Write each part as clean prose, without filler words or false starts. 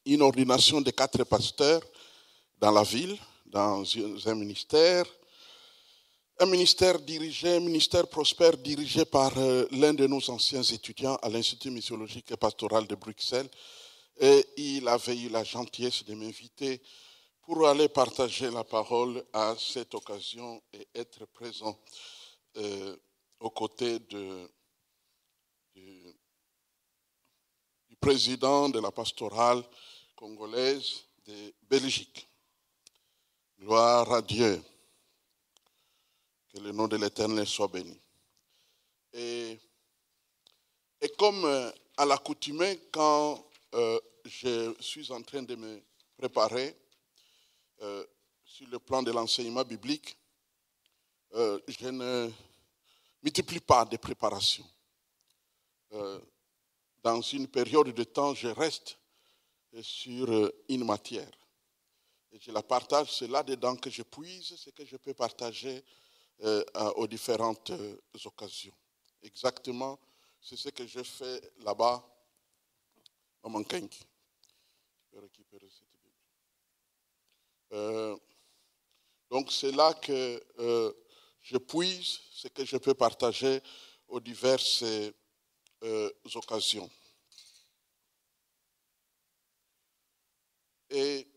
Une ordination de 4 pasteurs dans la ville, dans un ministère dirigé, un ministère prospère dirigé par l'un de nos anciens étudiants à l'Institut missiologique et pastoral de Bruxelles. Et il avait eu la gentillesse de m'inviter pour aller partager la parole à cette occasion et être présent aux côtés du président de la pastorale congolaise de Belgique. Gloire à Dieu. Que le nom de l'Éternel soit béni. Et comme à l'accoutumée, quand je suis en train de me préparer sur le plan de l'enseignement biblique, je ne multiplie pas de préparation. Dans une période de temps, je reste sur une matière. Et je la partage, c'est là-dedans que je puise, ce que je peux partager aux différentes occasions. Exactement, c'est ce que je fais là-bas dans mon Kenk. Je peux récupérer cette Bible. Donc c'est là que je puise ce que je peux partager aux diverses occasions. Et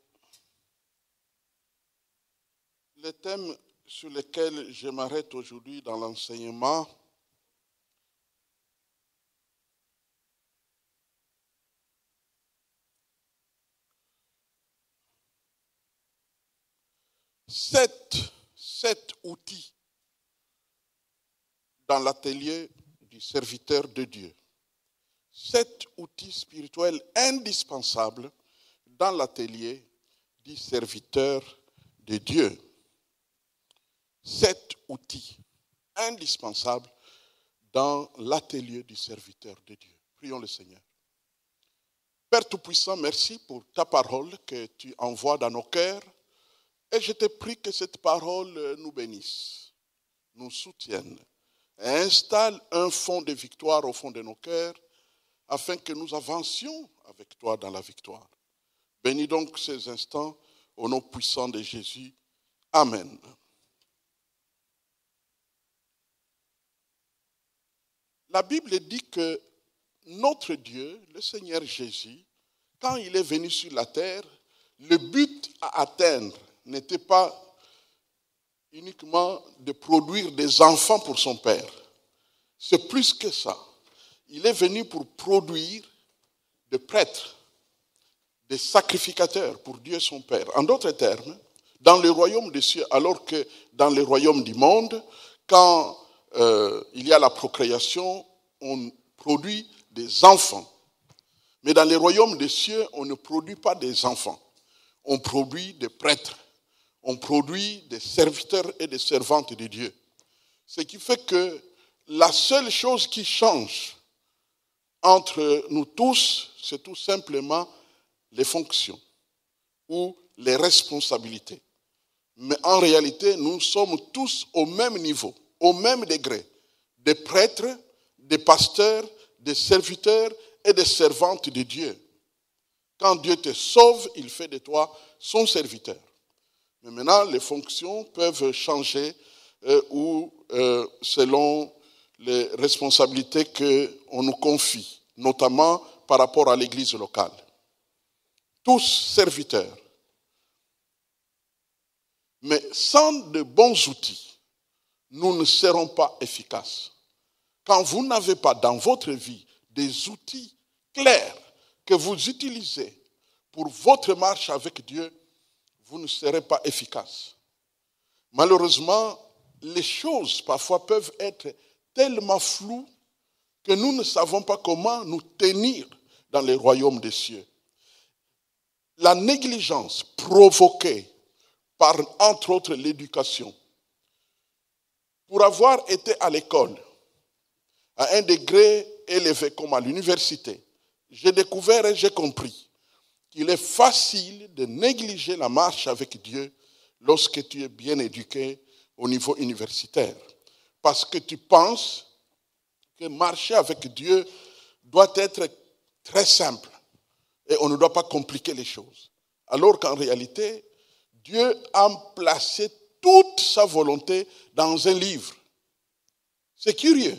le thème sur lequel je m'arrête aujourd'hui dans l'enseignement, sept outils dans l'atelier du serviteur de Dieu. 7 outils spirituels indispensables dans l'atelier du serviteur de Dieu. 7 outils indispensables dans l'atelier du serviteur de Dieu. Prions le Seigneur. Père Tout-Puissant, merci pour ta parole que tu envoies dans nos cœurs. Et je te prie que cette parole nous bénisse, nous soutienne et installe un fond de victoire au fond de nos cœurs afin que nous avancions avec toi dans la victoire. Bénis donc ces instants au nom puissant de Jésus. Amen. La Bible dit que notre Dieu, le Seigneur Jésus, quand il est venu sur la terre, le but à atteindre n'était pas uniquement de produire des enfants pour son Père. C'est plus que ça. Il est venu pour produire des prêtres, des sacrificateurs pour Dieu son Père. En d'autres termes, dans le royaume des cieux, alors que dans le royaume du monde, quand il y a la procréation, on produit des enfants. Mais dans le royaume des cieux, on ne produit pas des enfants. On produit des prêtres. On produit des serviteurs et des servantes de Dieu. Ce qui fait que la seule chose qui change entre nous tous, c'est tout simplement les fonctions ou les responsabilités. Mais en réalité, nous sommes tous au même niveau, au même degré. Des prêtres, des pasteurs, des serviteurs et des servantes de Dieu. Quand Dieu te sauve, il fait de toi son serviteur. Mais maintenant, les fonctions peuvent changer selon les responsabilités qu'on nous confie, notamment par rapport à l'église locale. Tous serviteurs. Mais sans de bons outils, nous ne serons pas efficaces. Quand vous n'avez pas dans votre vie des outils clairs que vous utilisez pour votre marche avec Dieu, vous ne serez pas efficace. Malheureusement, les choses parfois peuvent être tellement floues que nous ne savons pas comment nous tenir dans les royaumes des cieux. La négligence provoquée par, entre autres, l'éducation. Pour avoir été à l'école, à un degré élevé comme à l'université, j'ai découvert et j'ai compris qu'il est facile de négliger la marche avec Dieu lorsque tu es bien éduqué au niveau universitaire. Parce que tu penses que marcher avec Dieu doit être très simple. Et on ne doit pas compliquer les choses. Alors qu'en réalité, Dieu a placé toute sa volonté dans un livre. C'est curieux.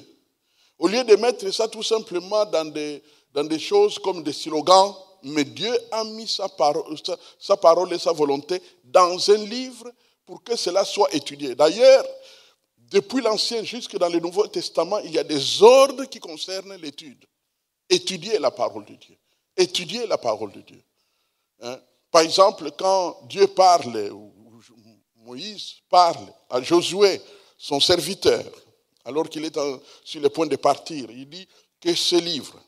Au lieu de mettre ça tout simplement dans des choses comme des slogans, mais Dieu a mis sa parole et sa volonté dans un livre pour que cela soit étudié. D'ailleurs, depuis l'Ancien jusque dans le Nouveau Testament, il y a des ordres qui concernent l'étude. Étudier la parole de Dieu. Étudier la parole de Dieu. Par exemple, quand Dieu parle, ou Moïse parle à Josué, son serviteur, alors qu'il est sur le point de partir, il dit que ce livre,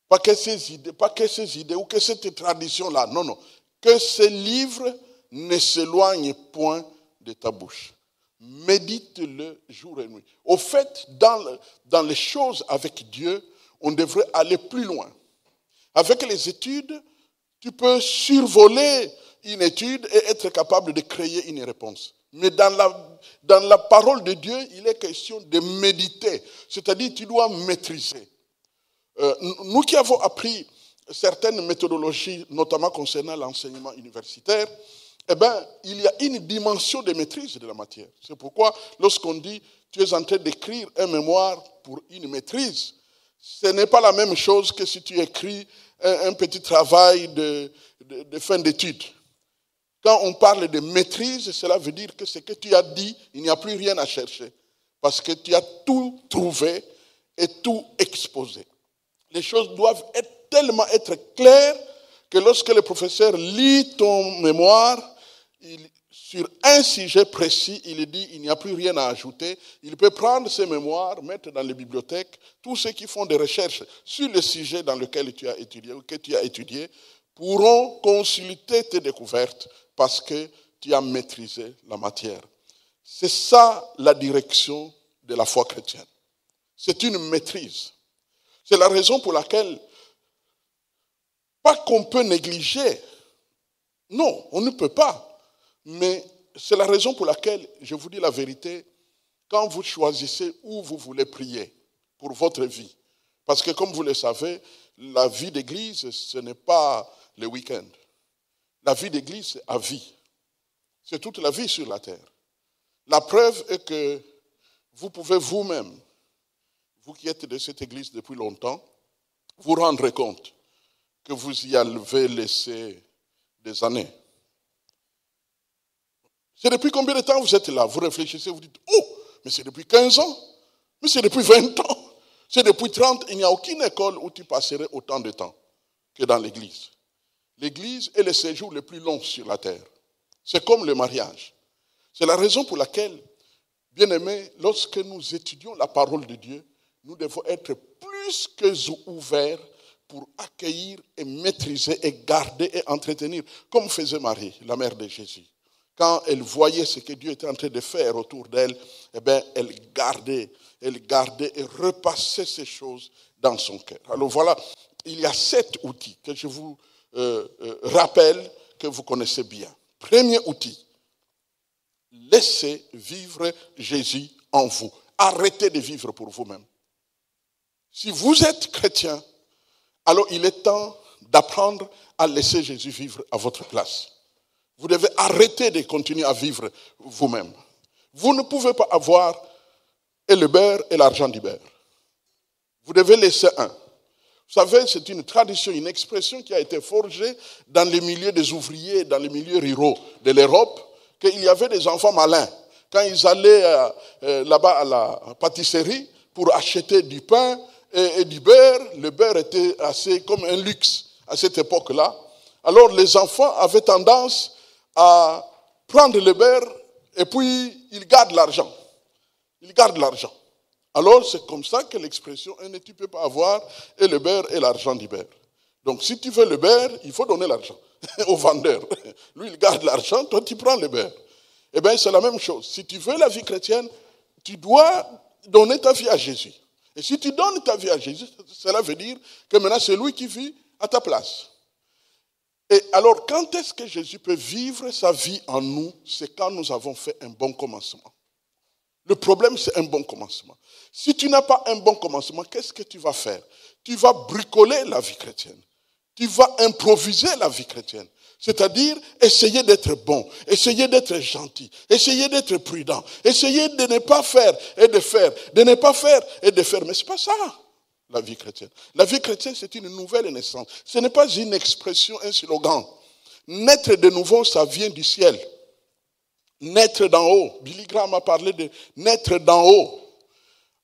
pas que ces idées ou que cette tradition-là, non, non, que ce livre ne s'éloigne point de ta bouche. Médite-le jour et nuit. Au fait, dans les choses avec Dieu, on devrait aller plus loin. Avec les études, tu peux survoler une étude et être capable de créer une réponse. Mais dans la parole de Dieu, il est question de méditer. C'est-à-dire, tu dois maîtriser. Nous qui avons appris certaines méthodologies, notamment concernant l'enseignement universitaire, eh bien, il y a une dimension de maîtrise de la matière. C'est pourquoi, lorsqu'on dit tu es en train d'écrire un mémoire pour une maîtrise, ce n'est pas la même chose que si tu écris un petit travail de fin d'études. Quand on parle de maîtrise, cela veut dire que ce que tu as dit, il n'y a plus rien à chercher. Parce que tu as tout trouvé et tout exposé. Les choses doivent tellement être claires que lorsque le professeur lit ton mémoire, sur un sujet précis, il dit il n'y a plus rien à ajouter. Il peut prendre ses mémoires, mettre dans les bibliothèques. Tous ceux qui font des recherches sur le sujet dans lequel tu as étudié ou que tu as étudié pourront consulter tes découvertes parce que tu as maîtrisé la matière. C'est ça la direction de la foi chrétienne. C'est une maîtrise. C'est la raison pour laquelle, pas qu'on peut négliger, non, on ne peut pas. Mais c'est la raison pour laquelle, je vous dis la vérité, quand vous choisissez où vous voulez prier pour votre vie, parce que comme vous le savez, la vie d'église, ce n'est pas le week-end. La vie d'église, c'est à vie. C'est toute la vie sur la terre. La preuve est que vous pouvez vous-même, vous qui êtes de cette église depuis longtemps, vous rendre compte que vous y avez laissé des années. C'est depuis combien de temps vous êtes là? Vous réfléchissez, vous dites, oh, mais c'est depuis 15 ans, mais c'est depuis 20 ans, c'est depuis 30. Il n'y a aucune école où tu passerais autant de temps que dans l'église. L'église est le séjour le plus long sur la terre. C'est comme le mariage. C'est la raison pour laquelle, bien aimés, lorsque nous étudions la parole de Dieu, nous devons être plus que ouverts pour accueillir et maîtriser et garder et entretenir, comme faisait Marie, la mère de Jésus. Quand elle voyait ce que Dieu était en train de faire autour d'elle, eh bien, elle gardait et repassait ces choses dans son cœur. Alors voilà, il y a 7 outils que je vous rappelle que vous connaissez bien. Premier outil, laissez vivre Jésus en vous. Arrêtez de vivre pour vous-même. Si vous êtes chrétien, alors il est temps d'apprendre à laisser Jésus vivre à votre place. Vous devez arrêter de continuer à vivre vous-même. Vous ne pouvez pas avoir et le beurre et l'argent du beurre. Vous devez laisser un. Vous savez, c'est une tradition, une expression qui a été forgée dans les milieux des ouvriers, dans les milieux ruraux de l'Europe, qu'il y avait des enfants malins. Quand ils allaient là-bas à la pâtisserie pour acheter du pain et du beurre, le beurre était assez comme un luxe à cette époque-là. Alors les enfants avaient tendance à prendre le beurre et puis ils gardent l'argent. Ils gardent l'argent. Alors c'est comme ça que l'expression « tu ne peux pas avoir et le beurre et l'argent du beurre ». Donc si tu veux le beurre, il faut donner l'argent au vendeur. Lui, il garde l'argent, toi tu prends le beurre. Eh bien c'est la même chose. Si tu veux la vie chrétienne, tu dois donner ta vie à Jésus. Et si tu donnes ta vie à Jésus, cela veut dire que maintenant c'est lui qui vit à ta place. Et alors, quand est-ce que Jésus peut vivre sa vie en nous? C'est quand nous avons fait un bon commencement. Le problème, c'est un bon commencement. Si tu n'as pas un bon commencement, qu'est-ce que tu vas faire? Tu vas bricoler la vie chrétienne. tu vas improviser la vie chrétienne. C'est-à-dire essayer d'être bon, essayer d'être gentil, essayer d'être prudent, essayer de ne pas faire et de faire, de ne pas faire et de faire. Mais ce n'est pas ça, la vie chrétienne. La vie chrétienne, c'est une nouvelle naissance. Ce n'est pas une expression, un slogan. Naître de nouveau, ça vient du ciel. Naître d'en haut. Billy Graham a parlé de naître d'en haut.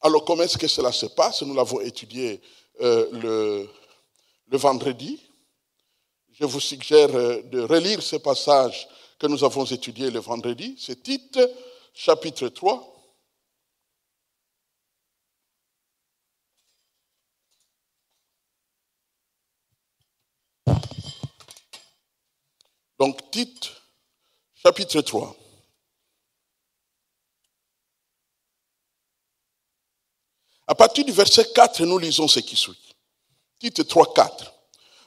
Alors, comment est-ce que cela se passe? Nous l'avons étudié le vendredi. Je vous suggère de relire ce passage que nous avons étudié le vendredi. C'est Tite, chapitre 3. Donc, Tite, chapitre 3. À partir du verset 4, nous lisons ce qui suit. Tite 3, 4.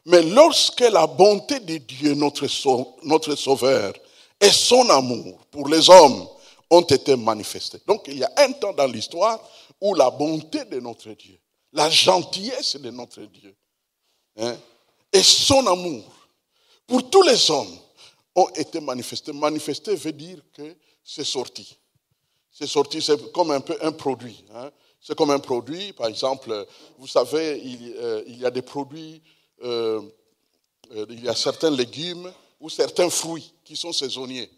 Mais lorsque la bonté de Dieu, notre Sauveur, et son amour pour les hommes ont été manifestés. Donc il y a un temps dans l'histoire où la bonté de notre Dieu, la gentillesse de notre Dieu, et son amour pour tous les hommes ont été manifestés. Manifesté veut dire que c'est sorti. C'est sorti, c'est comme un peu un produit. C'est comme un produit, par exemple, vous savez, il y a des produits... il y a certains légumes ou certains fruits qui sont saisonniers.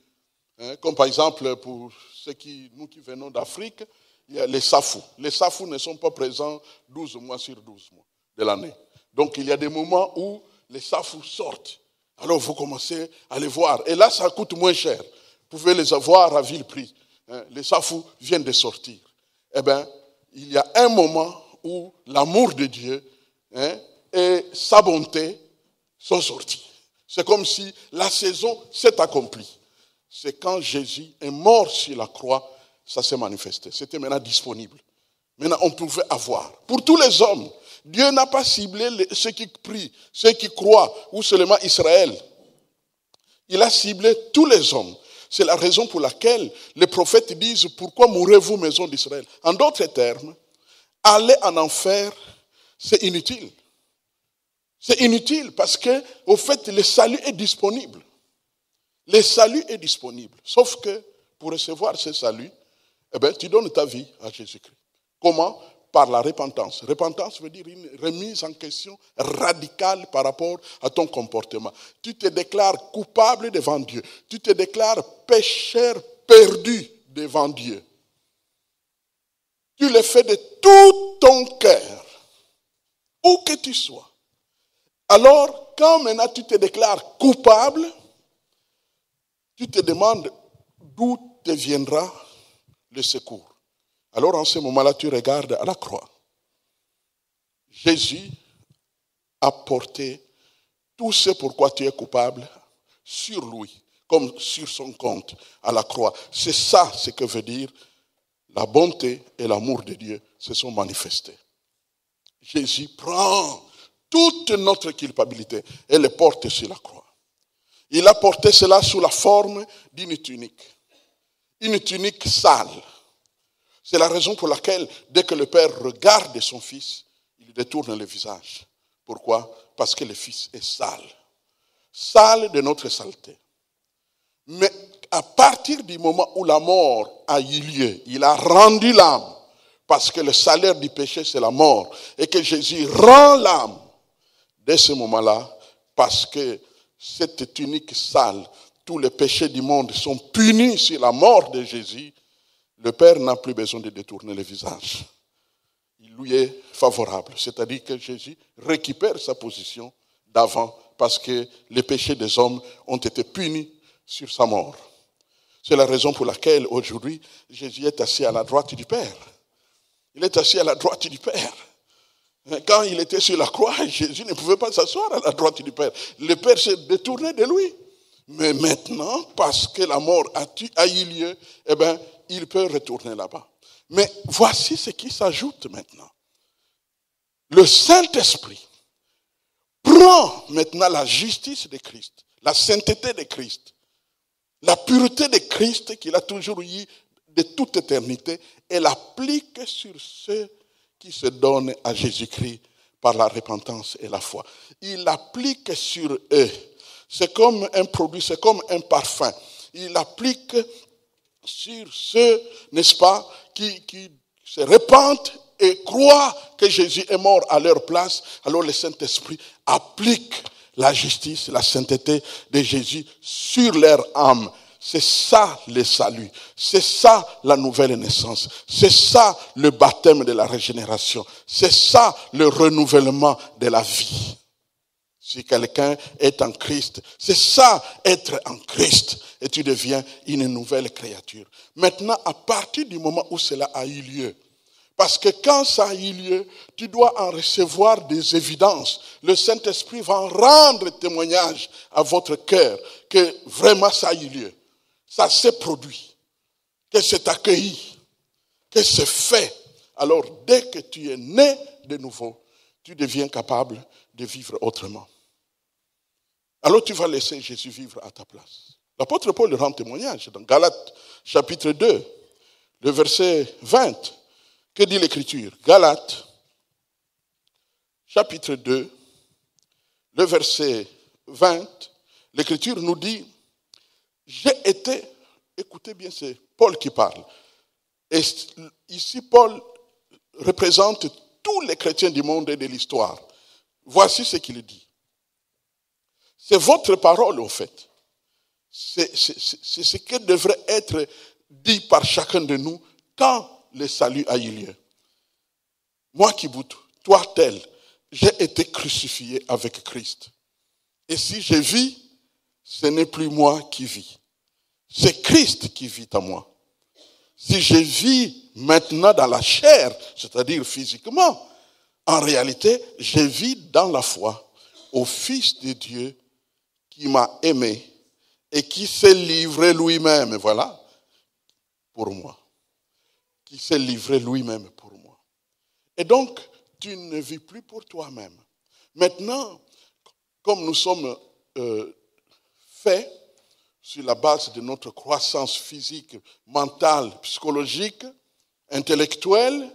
Comme par exemple, pour nous qui venons d'Afrique, il y a les safous. Les safous ne sont pas présents 12 mois sur 12 mois de l'année. Donc il y a des moments où les safous sortent. Alors vous commencez à les voir. Et là, ça coûte moins cher. Vous pouvez les avoir à vil prix. Les safous viennent de sortir. Eh bien, il y a un moment où l'amour de Dieu et sa bonté sont sortis. C'est comme si la saison s'est accomplie. C'est quand Jésus est mort sur la croix, ça s'est manifesté. C'était maintenant disponible. Maintenant, on pouvait avoir. Pour tous les hommes, Dieu n'a pas ciblé ceux qui prient, ceux qui croient, ou seulement Israël. Il a ciblé tous les hommes. C'est la raison pour laquelle les prophètes disent « Pourquoi mourrez-vous, maison d'Israël ?» En d'autres termes, aller en enfer, c'est inutile. C'est inutile parce que, au fait, le salut est disponible. Le salut est disponible. Sauf que, pour recevoir ce salut, tu donnes ta vie à Jésus-Christ. Comment? Par la repentance. Repentance veut dire une remise en question radicale par rapport à ton comportement. Tu te déclares coupable devant Dieu. Tu te déclares pécheur perdu devant Dieu. Tu le fais de tout ton cœur, où que tu sois. Alors, quand maintenant tu te déclares coupable, tu te demandes d'où te viendra le secours. Alors, en ce moment-là, tu regardes à la croix. Jésus a porté tout ce pourquoi tu es coupable sur lui, comme sur son compte à la croix. C'est ça ce que veut dire la bonté et l'amour de Dieu se sont manifestés. Jésus prend toute notre culpabilité et le porte sur la croix. Il a porté cela sous la forme d'une tunique. Une tunique sale. C'est la raison pour laquelle, dès que le Père regarde son Fils, il détourne le visage. Pourquoi? Parce que le Fils est sale. Sale de notre saleté. Mais à partir du moment où la mort a eu lieu, il a rendu l'âme. Parce que le salaire du péché, c'est la mort. Et que Jésus rend l'âme. Dès ce moment-là, parce que cette tunique sale, tous les péchés du monde sont punis sur la mort de Jésus, le Père n'a plus besoin de détourner le visage. Il lui est favorable. C'est-à-dire que Jésus récupère sa position d'avant parce que les péchés des hommes ont été punis sur sa mort. C'est la raison pour laquelle aujourd'hui, Jésus est assis à la droite du Père. Il est assis à la droite du Père. Quand il était sur la croix, Jésus ne pouvait pas s'asseoir à la droite du Père. Le Père s'est détourné de lui. Mais maintenant, parce que la mort a eu lieu, il peut retourner là-bas. Mais voici ce qui s'ajoute maintenant. Le Saint-Esprit prend maintenant la justice de Christ, la sainteté de Christ, la pureté de Christ qu'il a toujours eu de toute éternité et l'applique sur ceux qui se donnent à Jésus-Christ par la repentance et la foi. Il l'applique sur eux. C'est comme un produit, c'est comme un parfum. Il l'applique sur ceux, n'est-ce pas, qui se répandent et croient que Jésus est mort à leur place. Alors le Saint-Esprit applique la justice, la sainteté de Jésus sur leur âme. C'est ça le salut. C'est ça la nouvelle naissance. C'est ça le baptême de la régénération. C'est ça le renouvellement de la vie. Si quelqu'un est en Christ, c'est ça être en Christ. Et tu deviens une nouvelle créature. Maintenant, à partir du moment où cela a eu lieu, parce que quand ça a eu lieu, tu dois en recevoir des évidences. Le Saint-Esprit va en rendre témoignage à votre cœur que vraiment ça a eu lieu. Ça s'est produit, que c'est accueilli, que c'est fait. Alors, dès que tu es né de nouveau, tu deviens capable de vivre autrement. Alors, tu vas laisser Jésus vivre à ta place. L'apôtre Paul rend témoignage dans Galates chapitre 2, le verset 20. Que dit l'Écriture? Galates chapitre 2, le verset 20. L'Écriture nous dit: j'ai été, écoutez bien, c'est Paul qui parle. Et ici, Paul représente tous les chrétiens du monde et de l'histoire. Voici ce qu'il dit. C'est votre parole, au fait. C'est ce qui devrait être dit par chacun de nous quand le salut a eu lieu. Moi qui boute, toi tel, j'ai été crucifié avec Christ. Et si je vis, ce n'est plus moi qui vis. C'est Christ qui vit en moi. Si je vis maintenant dans la chair, c'est-à-dire physiquement, en réalité, je vis dans la foi au Fils de Dieu qui m'a aimé et qui s'est livré lui-même, voilà, pour moi. Qui s'est livré lui-même pour moi. Et donc, tu ne vis plus pour toi-même. Maintenant, comme nous sommes faits sur la base de notre croissance physique, mentale, psychologique, intellectuelle,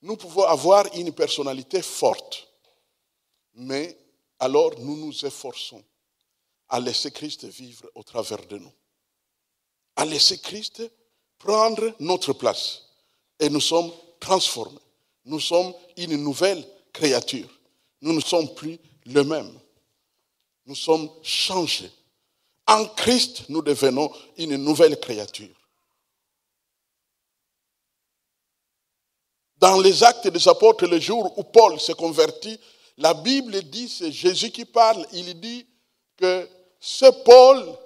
nous pouvons avoir une personnalité forte. Mais alors, nous nous efforçons à laisser Christ vivre au travers de nous. À laisser Christ prendre notre place. Et nous sommes transformés. Nous sommes une nouvelle créature. Nous ne sommes plus les mêmes. Nous sommes changés. En Christ, nous devenons une nouvelle créature. Dans les Actes des Apôtres, le jour où Paul s'est converti, la Bible dit, c'est Jésus qui parle, il dit que ce Paul,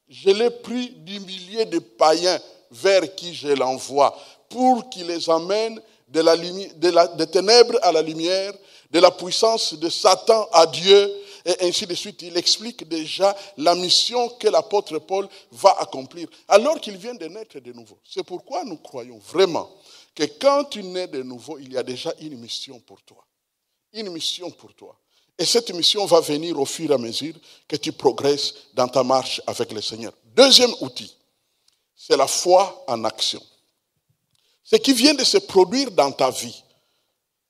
je l'ai pris du milieu de païens vers qui je l'envoie, pour qu'il les amène des ténèbres à la lumière, de la puissance de Satan à Dieu, et ainsi de suite. Il explique déjà la mission que l'apôtre Paul va accomplir, alors qu'il vient de naître de nouveau. C'est pourquoi nous croyons vraiment que quand tu nais de nouveau, il y a déjà une mission pour toi. Une mission pour toi. Et cette mission va venir au fur et à mesure que tu progresses dans ta marche avec le Seigneur. Deuxième outil, c'est la foi en action. Ce qui vient de se produire dans ta vie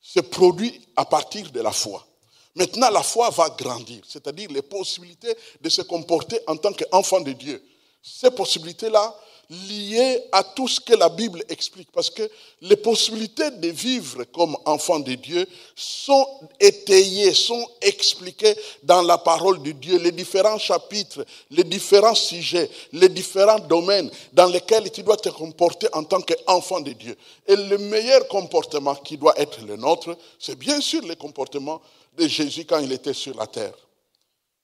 se produit à partir de la foi. Maintenant, la foi va grandir, c'est-à-dire les possibilités de se comporter en tant qu'enfant de Dieu. Ces possibilités-là, liées à tout ce que la Bible explique, parce que les possibilités de vivre comme enfant de Dieu sont étayées, sont expliquées dans la parole de Dieu, les différents chapitres, les différents sujets, les différents domaines dans lesquels tu dois te comporter en tant qu'enfant de Dieu. Et le meilleur comportement qui doit être le nôtre, c'est bien sûr le comportement de Jésus quand il était sur la terre.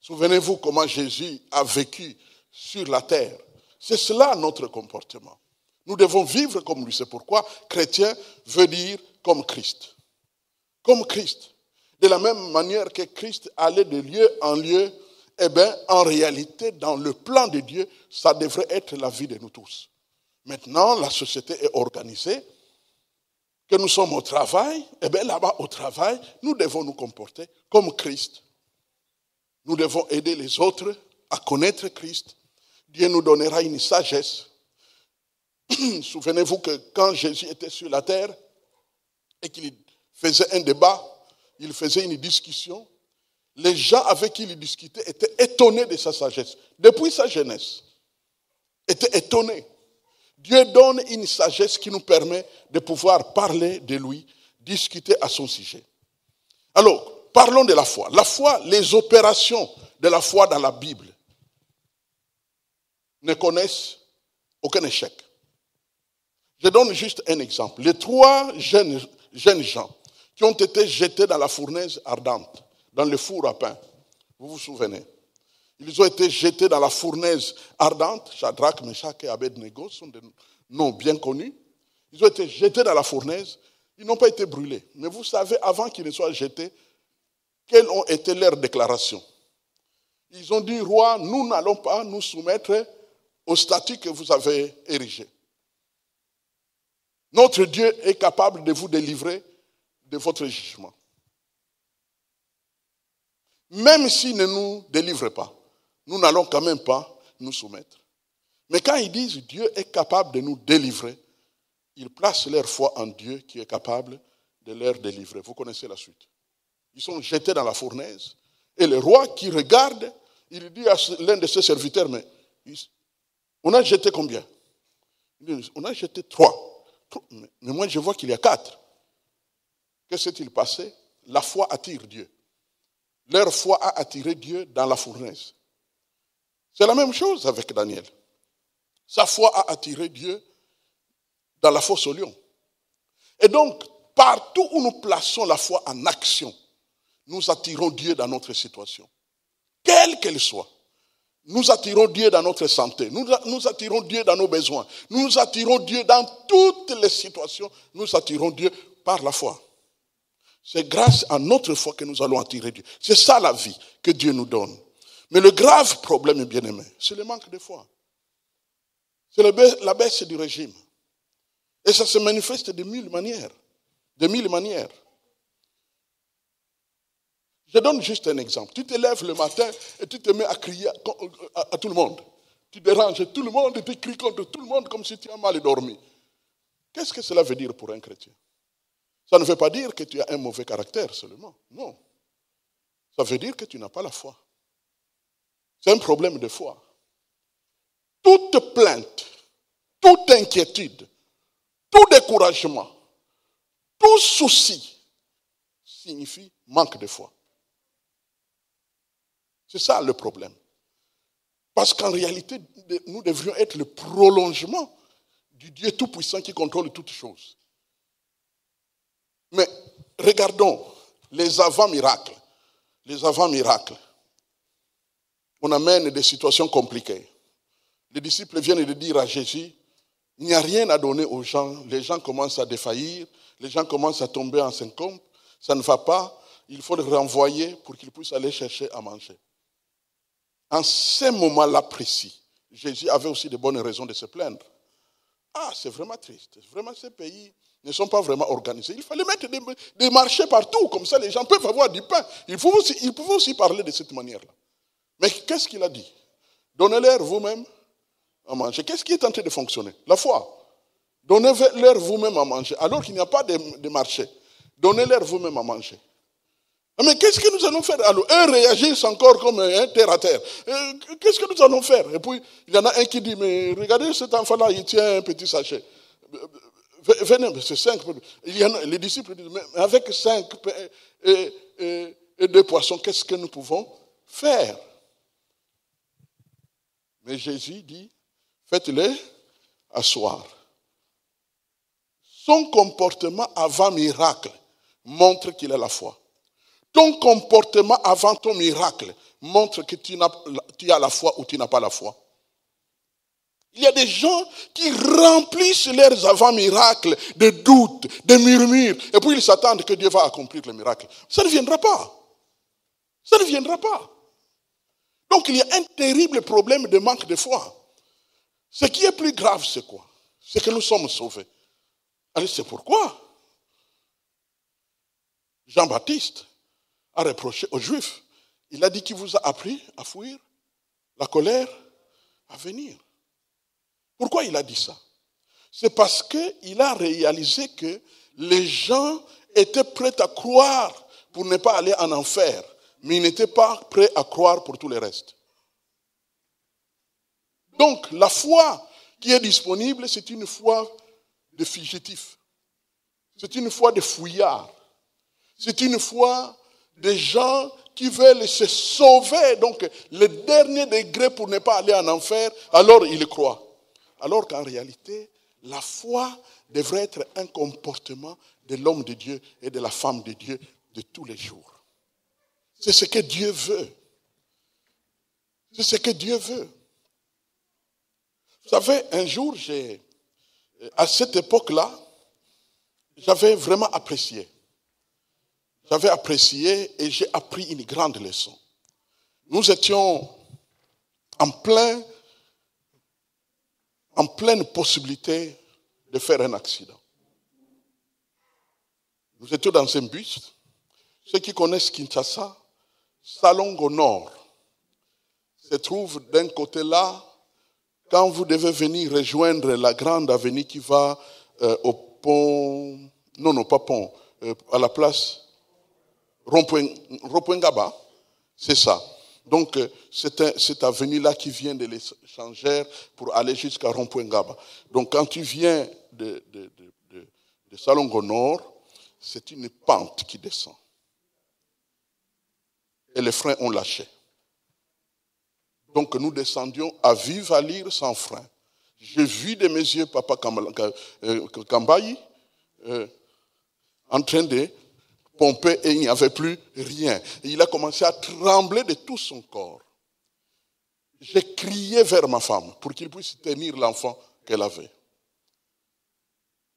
Souvenez-vous comment Jésus a vécu sur la terre. C'est cela notre comportement. Nous devons vivre comme lui. C'est pourquoi chrétien veut dire comme Christ. Comme Christ. De la même manière que Christ allait de lieu en lieu, en réalité, dans le plan de Dieu, ça devrait être la vie de nous tous. Maintenant, la société est organisée, que nous sommes au travail, là-bas au travail, nous devons nous comporter comme Christ. Nous devons aider les autres à connaître Christ. Dieu nous donnera une sagesse. Souvenez-vous que quand Jésus était sur la terre et qu'il faisait un débat, il faisait une discussion. Les gens avec qui il discutait étaient étonnés de sa sagesse. Depuis sa jeunesse, étaient étonnés. Dieu donne une sagesse qui nous permet de pouvoir parler de lui, discuter à son sujet. Alors, parlons de la foi. La foi, les opérations de la foi dans la Bible ne connaissent aucun échec. Je donne juste un exemple. Les 3 jeunes gens qui ont été jetés dans la fournaise ardente, dans le four à pain, vous vous souvenez? Ils ont été jetés dans la fournaise ardente. Shadrach, Meshach et Abednego sont des noms bien connus. Ils ont été jetés dans la fournaise. Ils n'ont pas été brûlés. Mais vous savez, avant qu'ils ne soient jetés, quelles ont été leurs déclarations? Ils ont dit, roi, nous n'allons pas nous soumettre au statut que vous avez érigé. Notre Dieu est capable de vous délivrer de votre jugement. Même s'il ne nous délivre pas, nous n'allons quand même pas nous soumettre. Mais quand ils disent Dieu est capable de nous délivrer, ils placent leur foi en Dieu qui est capable de leur délivrer. Vous connaissez la suite. Ils sont jetés dans la fournaise. Et le roi qui regarde, il dit à l'un de ses serviteurs, mais on a jeté combien? Il dit, on a jeté 3. Mais moi je vois qu'il y a 4. Que s'est-il passé? La foi attire Dieu. Leur foi a attiré Dieu dans la fournaise. C'est la même chose avec Daniel. Sa foi a attiré Dieu dans la fosse au lion. Et donc, partout où nous plaçons la foi en action, nous attirons Dieu dans notre situation. Quelle qu'elle soit. Nous attirons Dieu dans notre santé. Nous attirons Dieu dans nos besoins. Nous attirons Dieu dans toutes les situations. Nous attirons Dieu par la foi. C'est grâce à notre foi que nous allons attirer Dieu. C'est ça la vie que Dieu nous donne. Mais le grave problème, bien-aimé, c'est le manque de foi. C'est la baisse du régime. Et ça se manifeste de 1000 manières. De 1000 manières. Je donne juste un exemple. Tu te lèves le matin et tu te mets à crier à tout le monde. Tu déranges tout le monde et tu cries contre tout le monde comme si tu as mal dormi. Qu'est-ce que cela veut dire pour un chrétien? Ça ne veut pas dire que tu as un mauvais caractère seulement. Non. Ça veut dire que tu n'as pas la foi. C'est un problème de foi. Toute plainte, toute inquiétude, tout découragement, tout souci signifie manque de foi. C'est ça le problème. Parce qu'en réalité, nous devrions être le prolongement du Dieu Tout-Puissant qui contrôle toutes choses. Mais regardons les avant-miracles. Les avant-miracles. On amène des situations compliquées. Les disciples viennent de dire à Jésus, il n'y a rien à donner aux gens. Les gens commencent à défaillir. Les gens commencent à tomber en syncope. Ça ne va pas. Il faut les renvoyer pour qu'ils puissent aller chercher à manger. En ces moments-là précis, Jésus avait aussi de bonnes raisons de se plaindre. Ah, c'est vraiment triste. Vraiment, ces pays ne sont pas vraiment organisés. Il fallait mettre des marchés partout, comme ça les gens peuvent avoir du pain. Ils pouvaient aussi parler de cette manière-là. Mais qu'est-ce qu'il a dit? Donnez-leur vous-même à manger. Qu'est-ce qui est en train de fonctionner? La foi. Donnez-leur vous-même à manger, alors qu'il n'y a pas de marché. Donnez-leur vous-même à manger. Mais qu'est-ce que nous allons faire? Alors, eux réagissent encore comme terre à terre. Qu'est-ce que nous allons faire? Et puis, il y en a un qui dit, mais regardez cet enfant-là, il tient un petit sachet. Venez, c'est 5. Il y en a, les disciples disent, mais avec 5 pains et 2 poissons, qu'est-ce que nous pouvons faire? Mais Jésus dit, faites-les asseoir. Son comportement avant miracle montre qu'il a la foi. Ton comportement avant ton miracle montre que tu as la foi ou tu n'as pas la foi. Il y a des gens qui remplissent leurs avant-miracles de doutes, de murmures, et puis ils s'attendent que Dieu va accomplir le miracle. Ça ne viendra pas. Ça ne viendra pas. Donc il y a un terrible problème de manque de foi. Ce qui est plus grave, c'est quoi? C'est que nous sommes sauvés. Alors c'est pourquoi Jean-Baptiste a reproché aux Juifs. Il a dit qu'il vous a appris à fuir la colère à venir. Pourquoi il a dit ça? C'est parce qu'il a réalisé que les gens était prêt à croire pour ne pas aller en enfer, mais il n'était pas prêt à croire pour tout le reste. Donc, la foi qui est disponible, c'est une foi de fugitifs. C'est une foi de fouillards. C'est une foi de gens qui veulent se sauver, donc le dernier degré pour ne pas aller en enfer, alors ils croient. Alors qu'en réalité, la foi devrait être un comportement de l'homme de Dieu et de la femme de Dieu de tous les jours. C'est ce que Dieu veut. C'est ce que Dieu veut. Vous savez, un jour, à cette époque-là, j'avais vraiment apprécié. J'avais apprécié et j'ai appris une grande leçon. Nous étions en pleine possibilité de faire un accident. Nous étions dans un bus. Ceux qui connaissent Kinshasa, Salongo Nord se trouve d'un côté là. Quand vous devez venir rejoindre la grande avenue qui va au pont, non, pas pont, à la place Rond-Point Ngaba, c'est ça. Donc, c'est cette avenue-là qui vient de l'Échangère pour aller jusqu'à Rond-Point Ngaba. Donc, quand tu viens de Salongo Nord, c'est une pente qui descend. Et les freins ont lâché. Donc, nous descendions à vive allure sans frein. J'ai vu de mes yeux Papa Kambayi en train de pomper et il n'y avait plus rien. Et il a commencé à trembler de tout son corps. J'ai crié vers ma femme pour qu'il puisse tenir l'enfant qu'elle avait.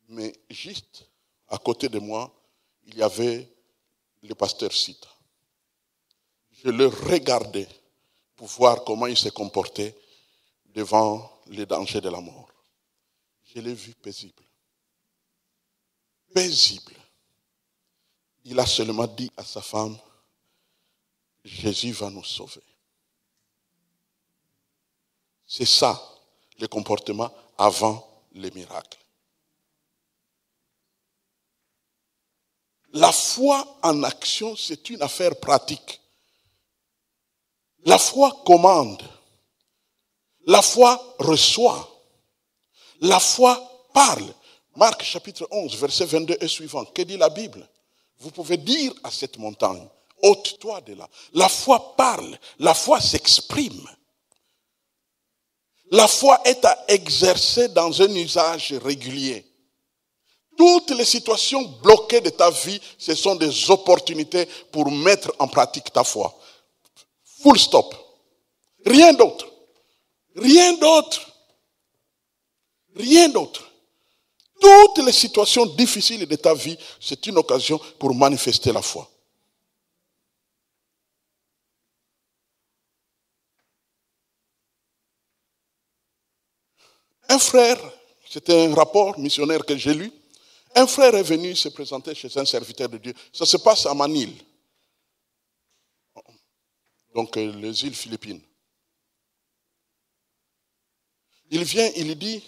Mais juste à côté de moi, il y avait le pasteur Sita. Je le regardais pour voir comment il se comportait devant les dangers de la mort. Je l'ai vu paisible. Paisible. Il a seulement dit à sa femme, Jésus va nous sauver. C'est ça, le comportement avant les miracles. La foi en action, c'est une affaire pratique. La foi commande. La foi reçoit. La foi parle. Marc chapitre 11, verset 22 et suivant. Que dit la Bible? Vous pouvez dire à cette montagne, ôte-toi de là. La foi parle. La foi s'exprime. La foi est à exercer dans un usage régulier. Toutes les situations bloquées de ta vie, ce sont des opportunités pour mettre en pratique ta foi. Full stop. Rien d'autre. Rien d'autre. Rien d'autre. Toutes les situations difficiles de ta vie, c'est une occasion pour manifester la foi. Un frère, c'était un rapport missionnaire que j'ai lu, un frère est venu se présenter chez un serviteur de Dieu. Ça se passe à Manille. Donc, les îles Philippines. Il vient, il dit,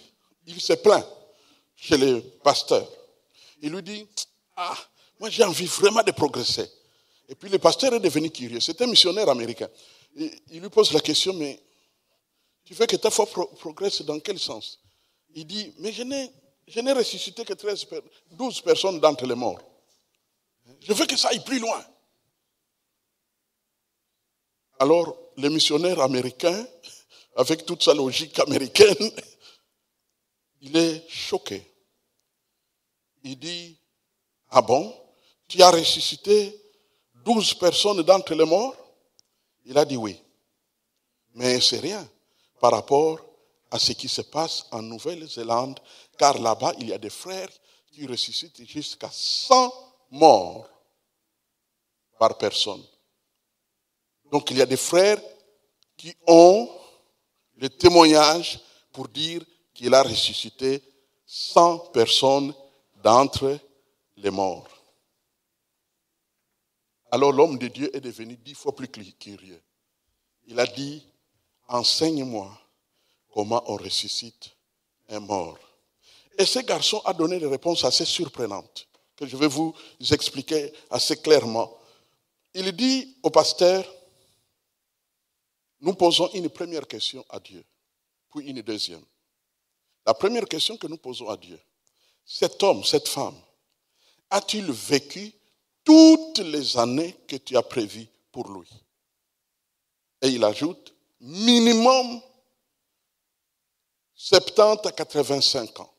il se plaint chez le pasteur. Il lui dit, moi j'ai envie vraiment de progresser. Et puis le pasteur est devenu curieux. C'est un missionnaire américain. Il lui pose la question, mais tu veux que ta foi progresse dans quel sens? Il dit, mais je n'ai ressuscité que 12 personnes d'entre les morts. Je veux que ça aille plus loin. Alors, le missionnaire américain, avec toute sa logique américaine, il est choqué. Il dit, ah bon, tu as ressuscité 12 personnes d'entre les morts? Il a dit oui. Mais c'est rien par rapport à ce qui se passe en Nouvelle-Zélande, car là-bas, il y a des frères qui ressuscitent jusqu'à 100 morts par personne. Donc, il y a des frères qui ont le témoignage pour dire qu'il a ressuscité 100 personnes d'entre les morts. Alors, l'homme de Dieu est devenu 10 fois plus curieux. Il a dit, enseigne-moi comment on ressuscite un mort. Et ce garçon a donné des réponses assez surprenantes. que je vais vous expliquer assez clairement. Il dit au pasteur, nous posons une première question à Dieu, puis une deuxième. La première question que nous posons à Dieu, cet homme, cette femme, a-t-il vécu toutes les années que tu as prévues pour lui? Et il ajoute, minimum 70 à 85 ans,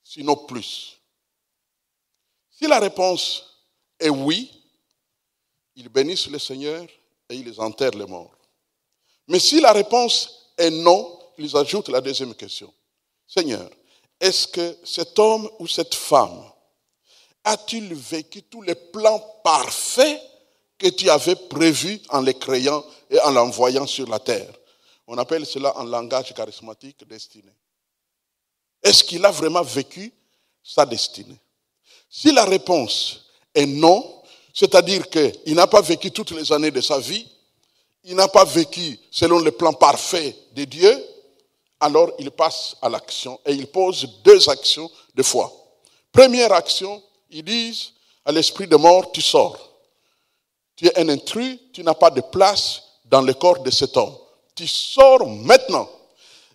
sinon plus. Si la réponse est oui, ils bénissent le Seigneur et ils enterrent les morts. Mais si la réponse est non, ils ajoutent la deuxième question. Seigneur, est-ce que cet homme ou cette femme a-t-il vécu tous les plans parfaits que tu avais prévus en les créant et en l'envoyant sur la terre? On appelle cela en langage charismatique destinée. Est-ce qu'il a vraiment vécu sa destinée? Si la réponse est non, c'est-à-dire qu'il n'a pas vécu toutes les années de sa vie, il n'a pas vécu selon le plan parfait de Dieu, alors il passe à l'action et il pose deux actions de foi. Première action, ils disent à l'esprit de mort, tu sors. Tu es un intrus, tu n'as pas de place dans le corps de cet homme. Tu sors maintenant.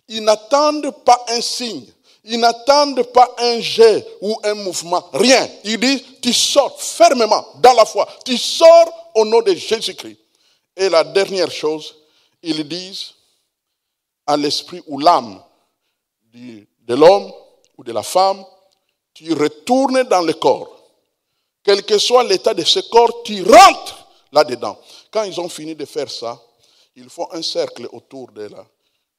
Ils n'attendent pas un signe. Ils n'attendent pas un jet ou un mouvement. Rien. Ils disent, tu sors fermement dans la foi. Tu sors au nom de Jésus-Christ. Et la dernière chose, ils disent à l'esprit ou l'âme de l'homme ou de la femme, tu retournes dans le corps. Quel que soit l'état de ce corps, tu rentres là-dedans. Quand ils ont fini de faire ça, ils font un cercle autour de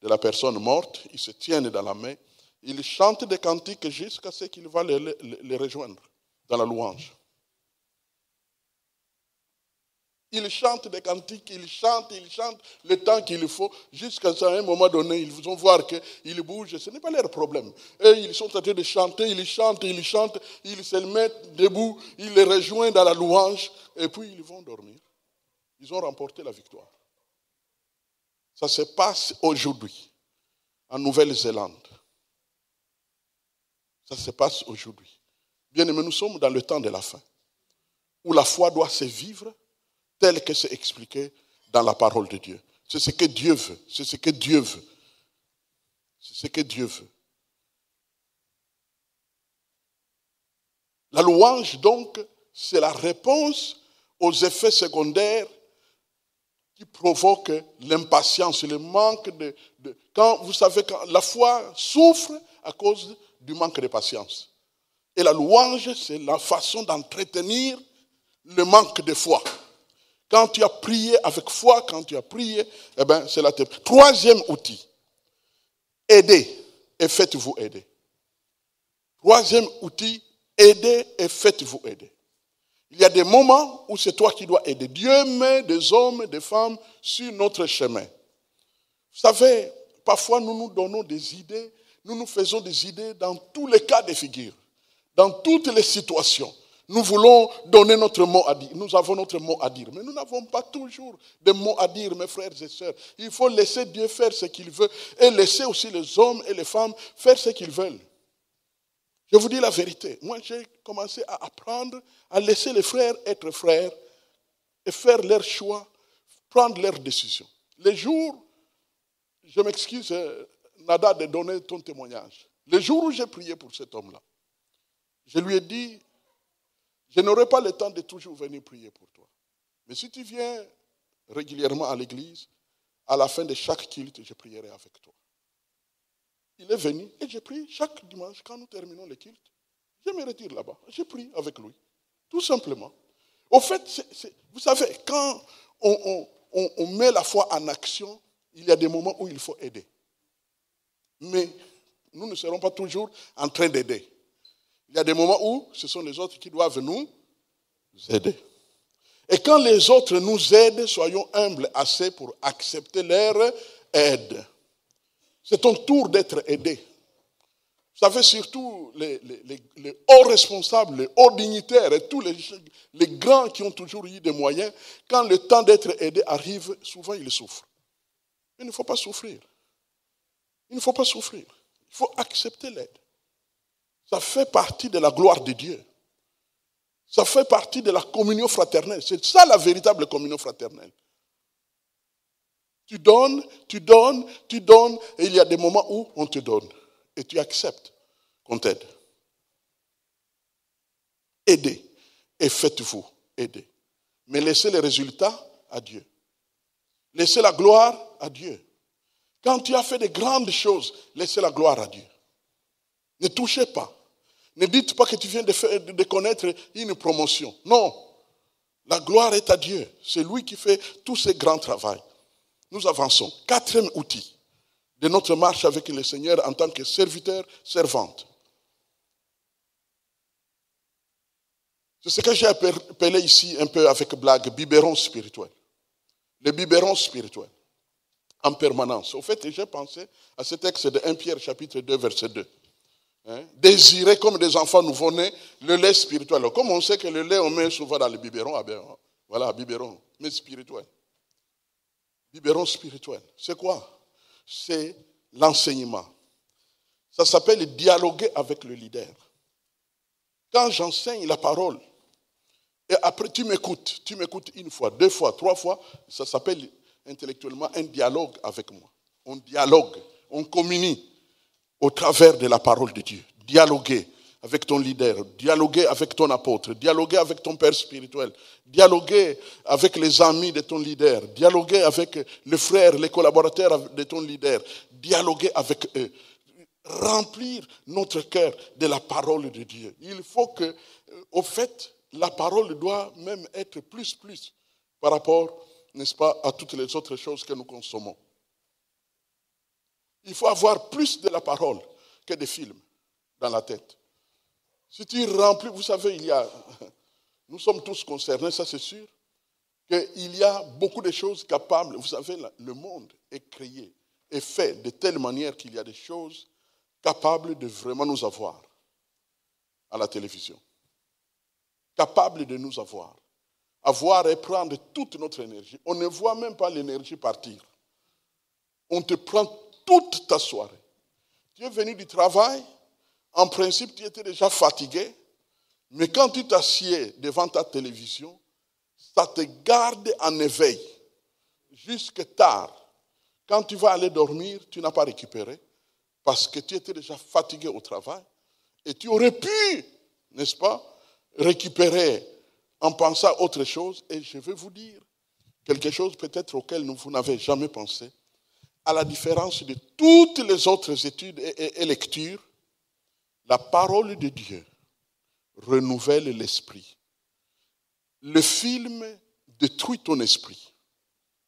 la personne morte, ils se tiennent dans la main, ils chantent des cantiques jusqu'à ce qu'il va les rejoindre dans la louange. Ils chantent des cantiques, ils chantent le temps qu'il faut, jusqu'à un moment donné, ils vont voir qu'ils bougent, ce n'est pas leur problème. Et ils sont en train de chanter, ils chantent, ils se mettent debout, ils les rejoignent dans la louange, et puis ils vont dormir. Ils ont remporté la victoire. Ça se passe aujourd'hui, en Nouvelle-Zélande. Ça se passe aujourd'hui. Bien aimé, nous sommes dans le temps de la fin, où la foi doit se vivre tel que c'est expliqué dans la parole de Dieu. C'est ce que Dieu veut. C'est ce que Dieu veut. C'est ce que Dieu veut. La louange, donc, c'est la réponse aux effets secondaires qui provoquent l'impatience, le manque de... Quand vous savez, quand la foi souffre à cause du manque de patience. Et la louange, c'est la façon d'entretenir le manque de foi. Quand tu as prié avec foi, quand tu as prié, eh bien, c'est la tête. Troisième outil, aidez et faites-vous aider. Troisième outil, aidez et faites-vous aider. Il y a des moments où c'est toi qui dois aider. Dieu met des hommes et des femmes sur notre chemin. Vous savez, parfois nous nous donnons des idées, nous nous faisons des idées dans tous les cas de figure, dans toutes les situations. Nous voulons donner notre mot à dire. Nous avons notre mot à dire. Mais nous n'avons pas toujours de mots à dire, mes frères et sœurs. Il faut laisser Dieu faire ce qu'il veut et laisser aussi les hommes et les femmes faire ce qu'ils veulent. Je vous dis la vérité. Moi, j'ai commencé à apprendre à laisser les frères être frères et faire leurs choix, prendre leurs décisions. Les jours, je m'excuse, Nada, de donner ton témoignage. Le jour où j'ai prié pour cet homme-là, je lui ai dit, je n'aurai pas le temps de toujours venir prier pour toi. Mais si tu viens régulièrement à l'église, à la fin de chaque culte, je prierai avec toi. Il est venu et je prie chaque dimanche quand nous terminons le culte. Je me retire là-bas. Je prie avec lui. Tout simplement. Au fait, vous savez, quand on met la foi en action, il y a des moments où il faut aider. Mais nous ne serons pas toujours en train d'aider. Il y a des moments où ce sont les autres qui doivent nous aider. Et quand les autres nous aident, soyons humbles assez pour accepter leur aide. C'est ton tour d'être aidé. Vous savez, surtout les hauts responsables, les hauts dignitaires et tous les grands qui ont toujours eu des moyens, quand le temps d'être aidé arrive, souvent ils souffrent. Il ne faut pas souffrir. Il ne faut pas souffrir. Il faut accepter l'aide. Ça fait partie de la gloire de Dieu. Ça fait partie de la communion fraternelle. C'est ça la véritable communion fraternelle. Tu donnes, tu donnes, tu donnes, et il y a des moments où on te donne. Et tu acceptes qu'on t'aide. Aidez. Et faites-vous aider. Mais laissez les résultats à Dieu. Laissez la gloire à Dieu. Quand tu as fait de grandes choses, laissez la gloire à Dieu. Ne touchez pas. Ne dites pas que tu viens de connaître une promotion. Non. La gloire est à Dieu. C'est lui qui fait tous ces grands travaux. Nous avançons. 4e outil de notre marche avec le Seigneur en tant que serviteur, servante. C'est ce que j'ai appelé ici un peu avec blague, biberon spirituel. Le biberon spirituel. En permanence. Au fait, j'ai pensé à ce texte de 1 Pierre chapitre 2, verset 2. Désirer comme des enfants nouveau-nés le lait spirituel. Alors, comme on sait que le lait, on met souvent dans le biberon, ah ben, voilà, biberon, mais spirituel. Biberon spirituel. C'est quoi? C'est l'enseignement. Ça s'appelle dialoguer avec le leader. Quand j'enseigne la parole, et après tu m'écoutes une fois, 2 fois, 3 fois, ça s'appelle intellectuellement un dialogue avec moi. On dialogue, on communie au travers de la parole de Dieu. Dialoguer avec ton leader, dialoguer avec ton apôtre, dialoguer avec ton père spirituel, dialoguer avec les amis de ton leader, dialoguer avec les frères, les collaborateurs de ton leader, dialoguer avec eux. Remplir notre cœur de la parole de Dieu. Il faut que, au fait, la parole doit même être plus par rapport, n'est-ce pas, à toutes les autres choses que nous consommons. Il faut avoir plus de la parole que des films dans la tête. Si tu remplis, vous savez, nous sommes tous concernés, ça c'est sûr, qu'il y a beaucoup de choses capables. Vous savez, le monde est créé, est fait de telle manière qu'il y a des choses capables de vraiment nous avoir à la télévision. Capables de nous avoir. Avoir et prendre toute notre énergie. On ne voit même pas l'énergie partir. On te prend toute ta soirée. Tu es venu du travail, en principe tu étais déjà fatigué, mais quand tu t'assieds devant ta télévision, ça te garde en éveil jusque tard. Quand tu vas aller dormir, tu n'as pas récupéré parce que tu étais déjà fatigué au travail et tu aurais pu, n'est-ce pas, récupérer en pensant à autre chose. Et je vais vous dire quelque chose peut-être auquel vous n'avez jamais pensé. À la différence de toutes les autres études et lectures, la parole de Dieu renouvelle l'esprit. Le film détruit ton esprit,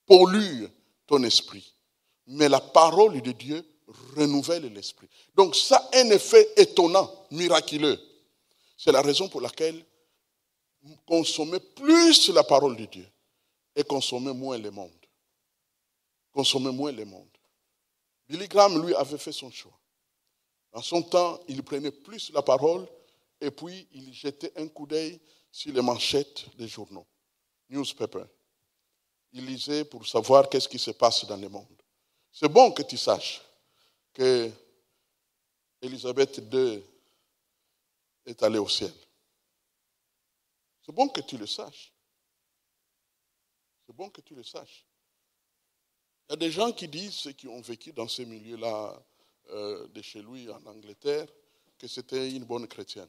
pollue ton esprit. Mais la parole de Dieu renouvelle l'esprit. Donc ça a un effet étonnant, miraculeux. C'est la raison pour laquelle consommer plus la parole de Dieu et consommer moins le monde. Consommer moins le monde. Billy Graham, lui, avait fait son choix. En son temps, il prenait plus la parole et puis il jetait un coup d'œil sur les manchettes des journaux, newspaper. Il lisait pour savoir qu'est-ce qui se passe dans le monde. C'est bon que tu saches que Élisabeth II est allée au ciel. C'est bon que tu le saches. C'est bon que tu le saches. Il y a des gens qui disent, ceux qui ont vécu dans ces milieux-là de chez lui en Angleterre, que c'était une bonne chrétienne.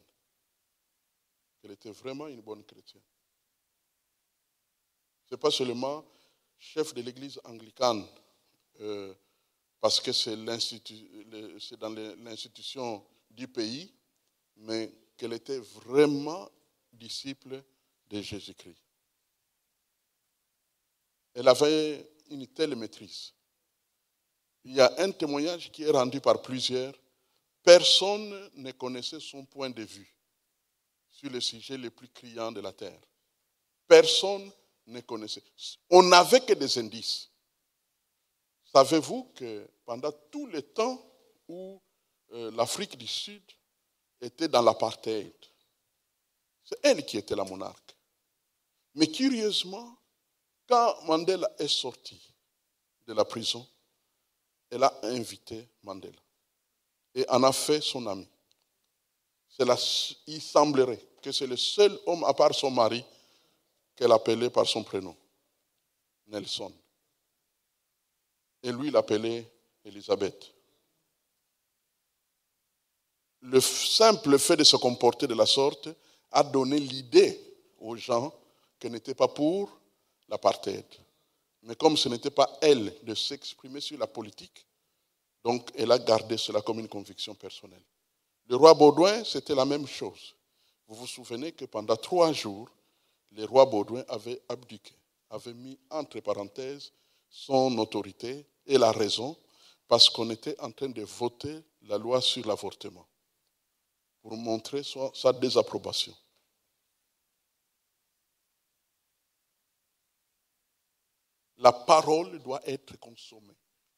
Qu'elle était vraiment une bonne chrétienne. Ce n'est pas seulement chef de l'église anglicane, parce que c'est dans l'institution du pays, mais qu'elle était vraiment disciple de Jésus-Christ. Elle avait une telle maîtrise. Il y a un témoignage qui est rendu par plusieurs. Personne ne connaissait son point de vue sur le sujet le plus criant de la terre. Personne ne connaissait. On n'avait que des indices. Savez-vous que pendant tout le temps où l'Afrique du Sud était dans l'apartheid, c'est elle qui était la monarque. Mais curieusement, quand Mandela est sorti de la prison, elle a invité Mandela et en a fait son ami. Il semblerait que c'est le seul homme, à part son mari, qu'elle appelait par son prénom, Nelson. Et lui, il l'appelait Elisabeth. Le simple fait de se comporter de la sorte a donné l'idée aux gens qu'elle n'était pas pour l'apartheid. Mais comme ce n'était pas elle de s'exprimer sur la politique, donc elle a gardé cela comme une conviction personnelle. Le roi Baudouin, c'était la même chose. Vous vous souvenez que pendant 3 jours, le roi Baudouin avait abdiqué, avait mis entre parenthèses son autorité et la raison, parce qu'on était en train de voter la loi sur l'avortement, pour montrer sa désapprobation. La parole doit être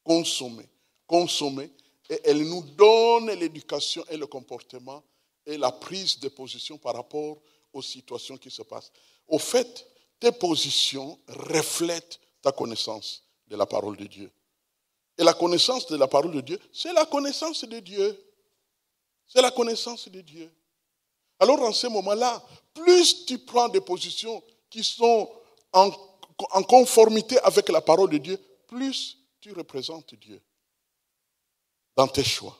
consommée, et elle nous donne l'éducation et le comportement et la prise de position par rapport aux situations qui se passent. Au fait, tes positions reflètent ta connaissance de la parole de Dieu. Et la connaissance de la parole de Dieu, c'est la connaissance de Dieu. C'est la connaissance de Dieu. Alors, en ce moment-là, plus tu prends des positions qui sont en conformité avec la parole de Dieu, plus tu représentes Dieu. Dans tes choix,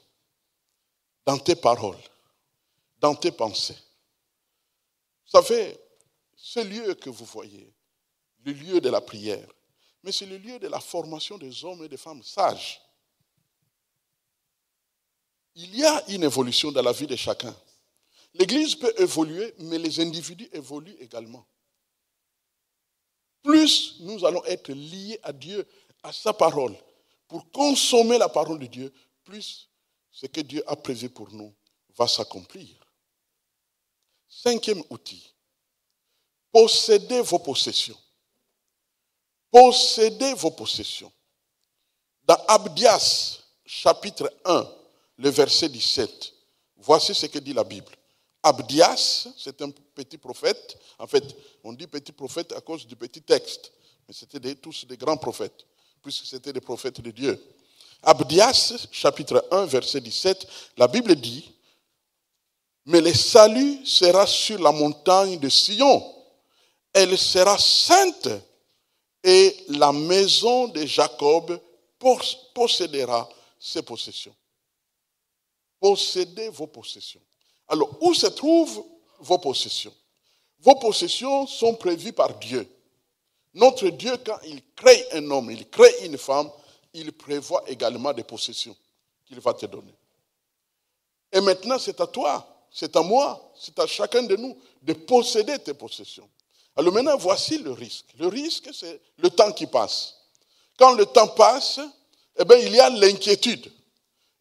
dans tes paroles, dans tes pensées. Vous savez, ce lieu que vous voyez, le lieu de la prière, mais c'est le lieu de la formation des hommes et des femmes sages. Il y a une évolution dans la vie de chacun. L'Église peut évoluer, mais les individus évoluent également. Plus nous allons être liés à Dieu, à sa parole, pour consommer la parole de Dieu, plus ce que Dieu a prévu pour nous va s'accomplir. 5e outil, possédez vos possessions. Possédez vos possessions. Dans Abdias, chapitre 1, le verset 17, voici ce que dit la Bible. Abdias, c'est un petit prophète. En fait, on dit petit prophète à cause du petit texte. Mais c'était tous des grands prophètes, puisque c'était des prophètes de Dieu. Abdias, chapitre 1, verset 17, la Bible dit, « Mais le salut sera sur la montagne de Sion. Elle sera sainte et la maison de Jacob possédera ses possessions. » Possédez vos possessions. Alors, où se trouvent vos possessions? Vos possessions sont prévues par Dieu. Notre Dieu, quand il crée un homme, il crée une femme, il prévoit également des possessions qu'il va te donner. Et maintenant, c'est à toi, c'est à moi, c'est à chacun de nous de posséder tes possessions. Alors maintenant, voici le risque. Le risque, c'est le temps qui passe. Quand le temps passe, eh bien, il y a l'inquiétude.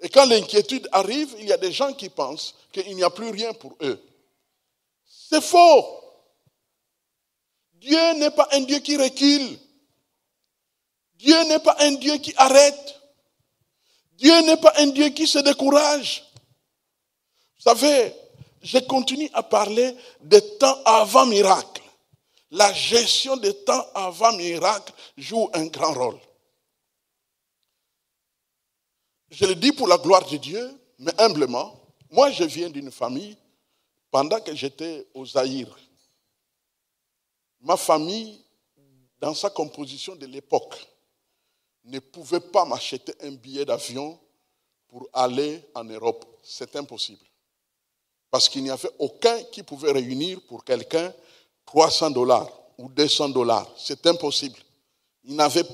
Et quand l'inquiétude arrive, il y a des gens qui pensent qu'il n'y a plus rien pour eux. C'est faux. Dieu n'est pas un Dieu qui recule. Dieu n'est pas un Dieu qui arrête. Dieu n'est pas un Dieu qui se décourage. Vous savez, je continue à parler des temps avant miracle. La gestion des temps avant miracle joue un grand rôle. Je le dis pour la gloire de Dieu, mais humblement. Moi, je viens d'une famille, pendant que j'étais au Zaïre. Ma famille, dans sa composition de l'époque, ne pouvait pas m'acheter un billet d'avion pour aller en Europe. C'est impossible. Parce qu'il n'y avait aucun qui pouvait réunir pour quelqu'un $300 ou $200. C'est impossible. Il n'y avait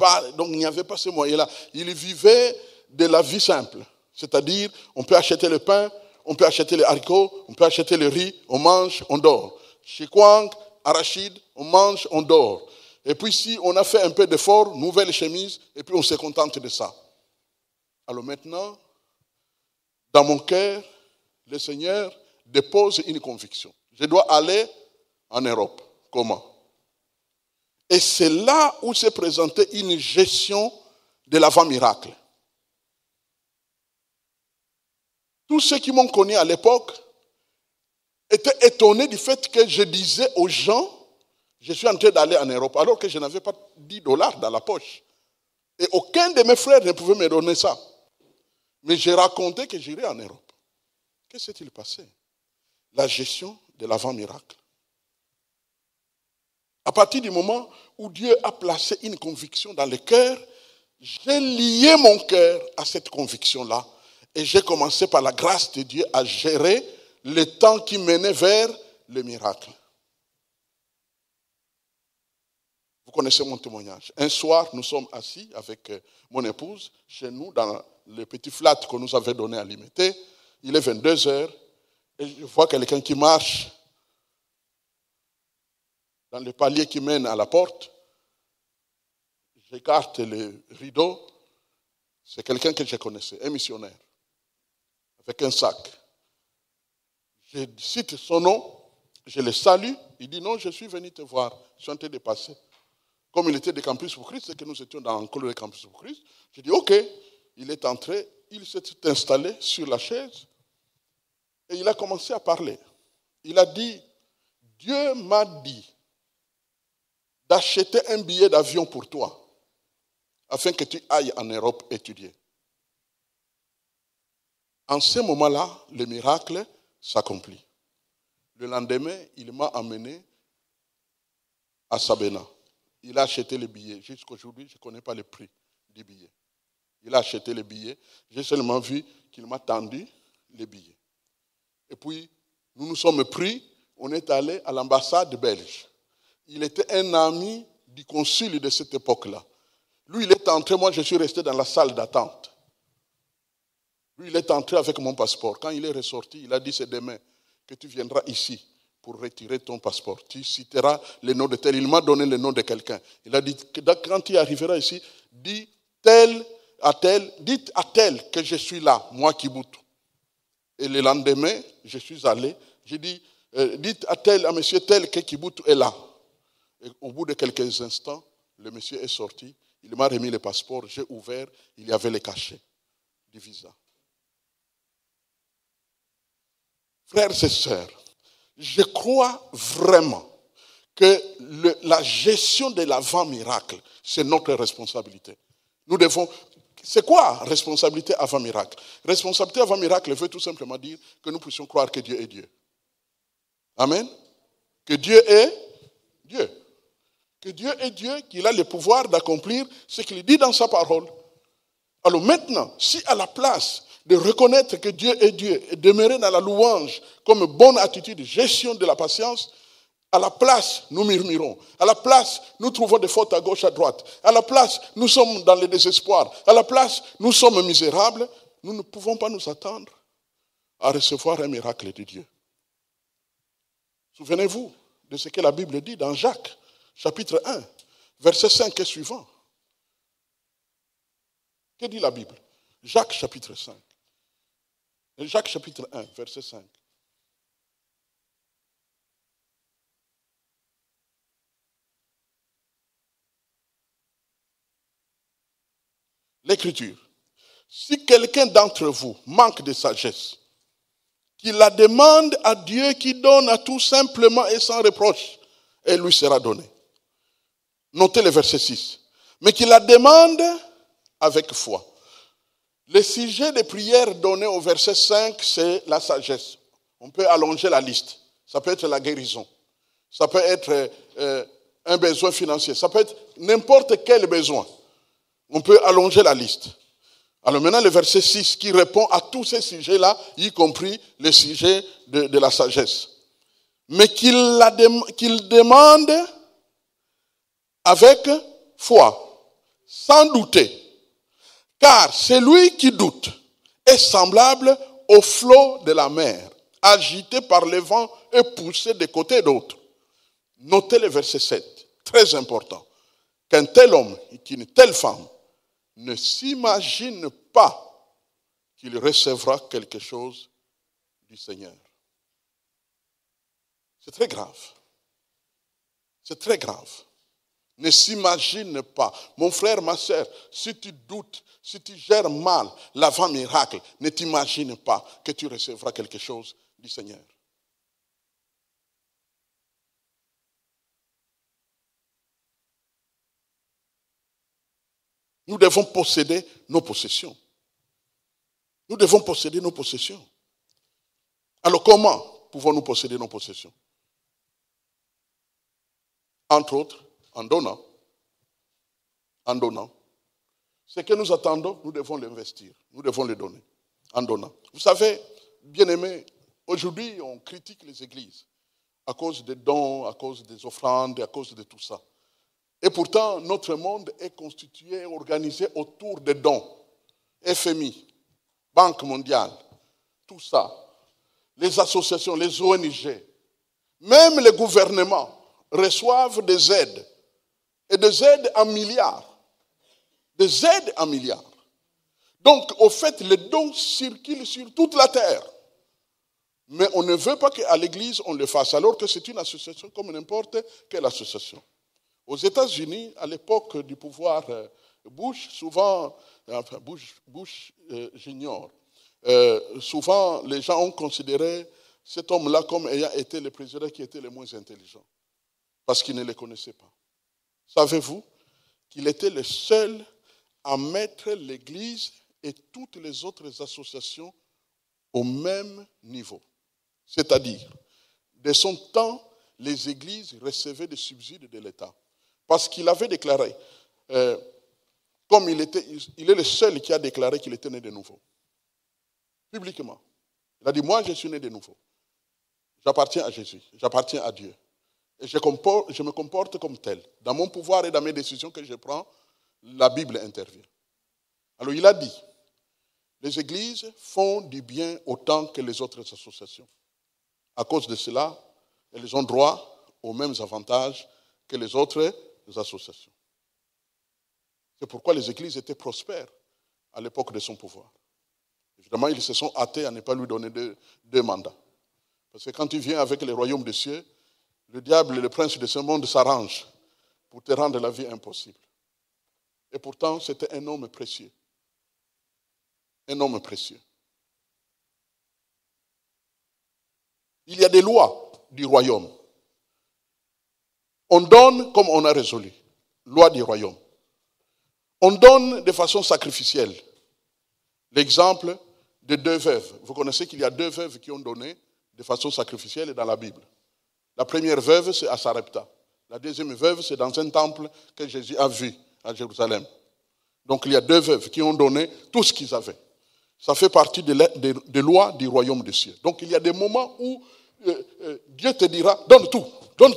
pas ce moyen-là. Il vivait de la vie simple. C'est-à-dire, on peut acheter le pain, on peut acheter les haricots, on peut acheter le riz, on mange, on dort. Chikwang, arachide, on mange, on dort. Et puis si on a fait un peu d'effort, nouvelle chemise, et puis on se contente de ça. Alors maintenant, dans mon cœur, le Seigneur dépose une conviction. Je dois aller en Europe. Comment? Et c'est là où s'est présentée une gestion de l'avant-miracle. Tous ceux qui m'ont connu à l'époque étaient étonnés du fait que je disais aux gens, je suis en train d'aller en Europe, alors que je n'avais pas $10 dans la poche. Et aucun de mes frères ne pouvait me donner ça. Mais j'ai raconté que j'irais en Europe. Que s'est-il passé? La gestion de l'avant-miracle. À partir du moment où Dieu a placé une conviction dans le cœur, j'ai lié mon cœur à cette conviction-là et j'ai commencé par la grâce de Dieu à gérer le temps qui menait vers le miracle. Vous connaissez mon témoignage. Un soir, nous sommes assis avec mon épouse chez nous dans le petit flat que nous avait donné à Limité. Il est 22 heures et je vois quelqu'un qui marche dans le palier qui mène à la porte. J'écarte le rideau. C'est quelqu'un que je connaissais, un missionnaire, avec un sac. Je cite son nom, je le salue. Il dit non, je suis venu te voir, je suis en train de passer. Comme il était de Campus pour Christ, c'est que nous étions dans le colo de Campus pour Christ. J'ai dit ok, il est entré, il s'est installé sur la chaise et il a commencé à parler. Il a dit, Dieu m'a dit d'acheter un billet d'avion pour toi, afin que tu ailles en Europe étudier. En ce moment-là, le miracle s'accomplit. Le lendemain, il m'a amené à Sabena. Il a acheté le billet. Jusqu'aujourd'hui, je ne connais pas le prix du billet. Il a acheté le billet. J'ai seulement vu qu'il m'a tendu les billets. Et puis, nous nous sommes pris, on est allé à l'ambassade belge. Il était un ami du consul de cette époque-là. Lui, il est entré, moi je suis resté dans la salle d'attente. Lui, il est entré avec mon passeport. Quand il est ressorti, il a dit, c'est demain que tu viendras ici pour retirer ton passeport. Tu citeras le nom de tel. Il m'a donné le nom de quelqu'un. Il a dit, quand tu arriveras ici, dites à tel que je suis là, moi Kiboutou. Et le lendemain, je suis allé, j'ai dit, dites à monsieur tel que Kiboutou est là. Et au bout de quelques instants, le monsieur est sorti, il m'a remis le passeport, j'ai ouvert, il y avait le cachet du visa. Frères et sœurs, je crois vraiment que la gestion de l'avant-miracle, c'est notre responsabilité. Nous devons... C'est quoi responsabilité avant miracle? Responsabilité avant miracle veut tout simplement dire que nous puissions croire que Dieu est Dieu. Amen. Que Dieu est Dieu. Que Dieu est Dieu, qu'il a le pouvoir d'accomplir ce qu'il dit dans sa parole. Alors maintenant, si à la place de reconnaître que Dieu est Dieu et demeurer dans la louange comme bonne attitude, gestion de la patience, à la place, nous murmurons. À la place, nous trouvons des fautes à gauche, à droite. À la place, nous sommes dans le désespoir. À la place, nous sommes misérables. Nous ne pouvons pas nous attendre à recevoir un miracle de Dieu. Souvenez-vous de ce que la Bible dit dans Jacques, chapitre 1, verset 5 et suivant. Que dit la Bible? Jacques, chapitre 5. Jacques, chapitre 1, verset 5. L'Écriture. Si quelqu'un d'entre vous manque de sagesse, qu'il la demande à Dieu qui donne à tout simplement et sans reproche, et lui sera donné. Notez le verset 6. Mais qu'il la demande avec foi. Le sujet de prière donné au verset 5, c'est la sagesse. On peut allonger la liste. Ça peut être la guérison. Ça peut être un besoin financier. Ça peut être n'importe quel besoin. On peut allonger la liste. Alors maintenant, le verset 6 qui répond à tous ces sujets-là, y compris le sujet de la sagesse. Mais qu'il demande avec foi, sans douter. Car celui qui doute est semblable au flot de la mer, agité par le vent et poussé de côté et d'autre. Notez le verset 7, très important. Qu'un tel homme et qu'une telle femme ne s'imagine pas qu'il recevra quelque chose du Seigneur. C'est très grave. C'est très grave. Ne s'imagine pas. Mon frère, ma soeur, si tu doutes, si tu gères mal l'avant-miracle, ne t'imagine pas que tu recevras quelque chose du Seigneur. Nous devons posséder nos possessions. Nous devons posséder nos possessions. Alors comment? pouvons-nous posséder nos possessions? Entre autres, en donnant. En donnant. Ce que nous attendons, nous devons l'investir. Nous devons le donner. En donnant. Vous savez, bien-aimés, aujourd'hui, on critique les églises à cause des dons, à cause des offrandes, à cause de tout ça. Et pourtant, notre monde est constitué, organisé autour des dons. FMI, Banque mondiale, tout ça. Les associations, les ONG, même les gouvernements reçoivent des aides. Et des aides en milliards. Des aides en milliards. Donc, au fait, les dons circulent sur toute la terre. Mais on ne veut pas qu'à l'église, on le fasse, alors que c'est une association comme n'importe quelle association. Aux États-Unis, à l'époque du pouvoir Bush, souvent, enfin Bush junior, souvent les gens ont considéré cet homme-là comme ayant été le président qui était le moins intelligent, parce qu'ils ne le connaissaient pas. Savez-vous qu'il était le seul à mettre l'église et toutes les autres associations au même niveau? C'est-à-dire, de son temps, les églises recevaient des subsides de l'État. Parce qu'il avait déclaré, comme il est le seul qui a déclaré qu'il était né de nouveau. Publiquement. Il a dit, moi je suis né de nouveau. J'appartiens à Jésus, j'appartiens à Dieu. Et je me comporte comme tel. Dans mon pouvoir et dans mes décisions que je prends, la Bible intervient. Alors il a dit, les églises font du bien autant que les autres associations. À cause de cela, elles ont droit aux mêmes avantages que les autres associations. C'est pourquoi les églises étaient prospères à l'époque de son pouvoir. Évidemment, ils se sont hâtés à ne pas lui donner deux mandats. Parce que quand il vient avec le royaume des cieux, le diable et le prince de ce monde s'arrangent pour te rendre la vie impossible. Et pourtant, c'était un homme précieux. Un homme précieux. Il y a des lois du royaume. On donne comme on a résolu. Loi du royaume. On donne de façon sacrificielle. L'exemple de 2 veuves. Vous connaissez qu'il y a 2 veuves qui ont donné de façon sacrificielle dans la Bible. La première veuve, c'est à Sarepta. La deuxième veuve, c'est dans un temple que Jésus a vu à Jérusalem. Donc il y a 2 veuves qui ont donné tout ce qu'ils avaient. Ça fait partie des lois du royaume des cieux. Donc il y a des moments où Dieu te dira, donne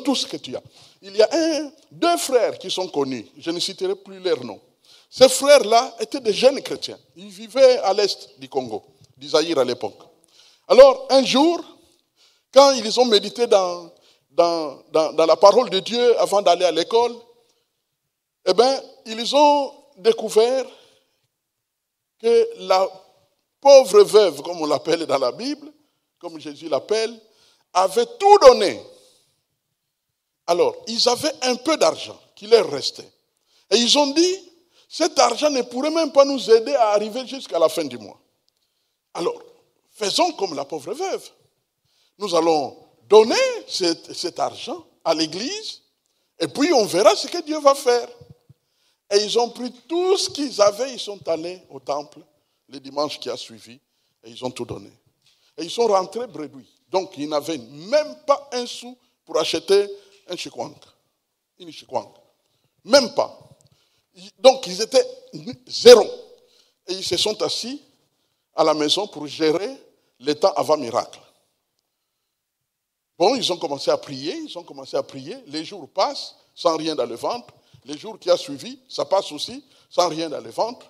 tout ce que tu as. Il y a 2 frères qui sont connus, je ne citerai plus leur nom. Ces frères-là étaient des jeunes chrétiens. Ils vivaient à l'est du Congo, du Zaïre à l'époque. Alors un jour, quand ils ont médité dans la parole de Dieu avant d'aller à l'école, eh bien, ils ont découvert que la pauvre veuve, comme on l'appelle dans la Bible, comme Jésus l'appelle, avait tout donné. Alors, ils avaient un peu d'argent qui leur restait. Et ils ont dit, cet argent ne pourrait même pas nous aider à arriver jusqu'à la fin du mois. Alors, faisons comme la pauvre veuve. Nous allons donner cet argent à l'église et puis on verra ce que Dieu va faire. Et ils ont pris tout ce qu'ils avaient, ils sont allés au temple le dimanche qui a suivi et ils ont tout donné. Et ils sont rentrés bredouilles. Donc, ils n'avaient même pas un sou pour acheter un chikwang. Une chikwang. Même pas. Donc, ils étaient 0. Et ils se sont assis à la maison pour gérer le temps avant miracle. Bon, ils ont commencé à prier, Les jours passent sans rien dans le ventre. Les jours qui a suivi, ça passe aussi sans rien dans le ventre.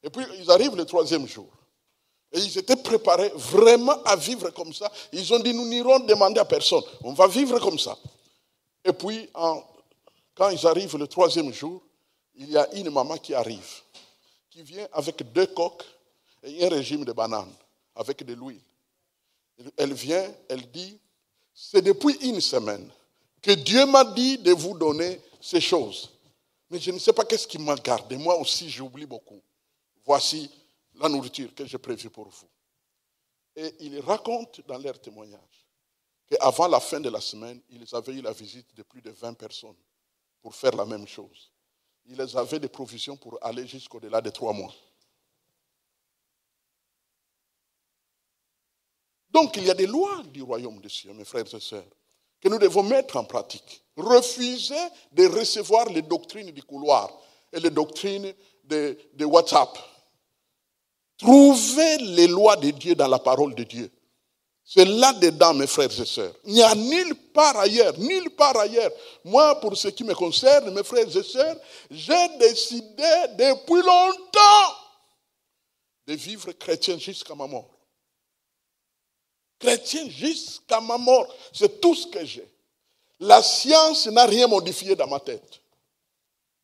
Et puis, ils arrivent le 3e jour. Et ils étaient préparés vraiment à vivre comme ça. Ils ont dit, nous n'irons demander à personne. On va vivre comme ça. Et puis, quand ils arrivent le 3e jour, il y a une maman qui arrive, qui vient avec 2 coques et un régime de bananes, avec de l'huile. Elle vient, elle dit, c'est depuis 1 semaine que Dieu m'a dit de vous donner ces choses. Mais je ne sais pas qu'est-ce qui m'a gardé. Moi aussi, j'oublie beaucoup. Voici la nourriture que j'ai prévue pour vous. Et ils racontent dans leur témoignage qu'avant la fin de la semaine, ils avaient eu la visite de plus de 20 personnes pour faire la même chose. Ils avaient des provisions pour aller jusqu'au-delà de 3 mois. Donc il y a des lois du royaume des cieux, mes frères et sœurs, que nous devons mettre en pratique. Refuser de recevoir les doctrines du couloir et les doctrines de WhatsApp. Trouver les lois de Dieu dans la parole de Dieu. C'est là-dedans, mes frères et sœurs. Il n'y a nulle part ailleurs, nulle part ailleurs. Moi, pour ce qui me concerne, mes frères et sœurs, j'ai décidé depuis longtemps de vivre chrétien jusqu'à ma mort. Chrétien jusqu'à ma mort. C'est tout ce que j'ai. La science n'a rien modifié dans ma tête.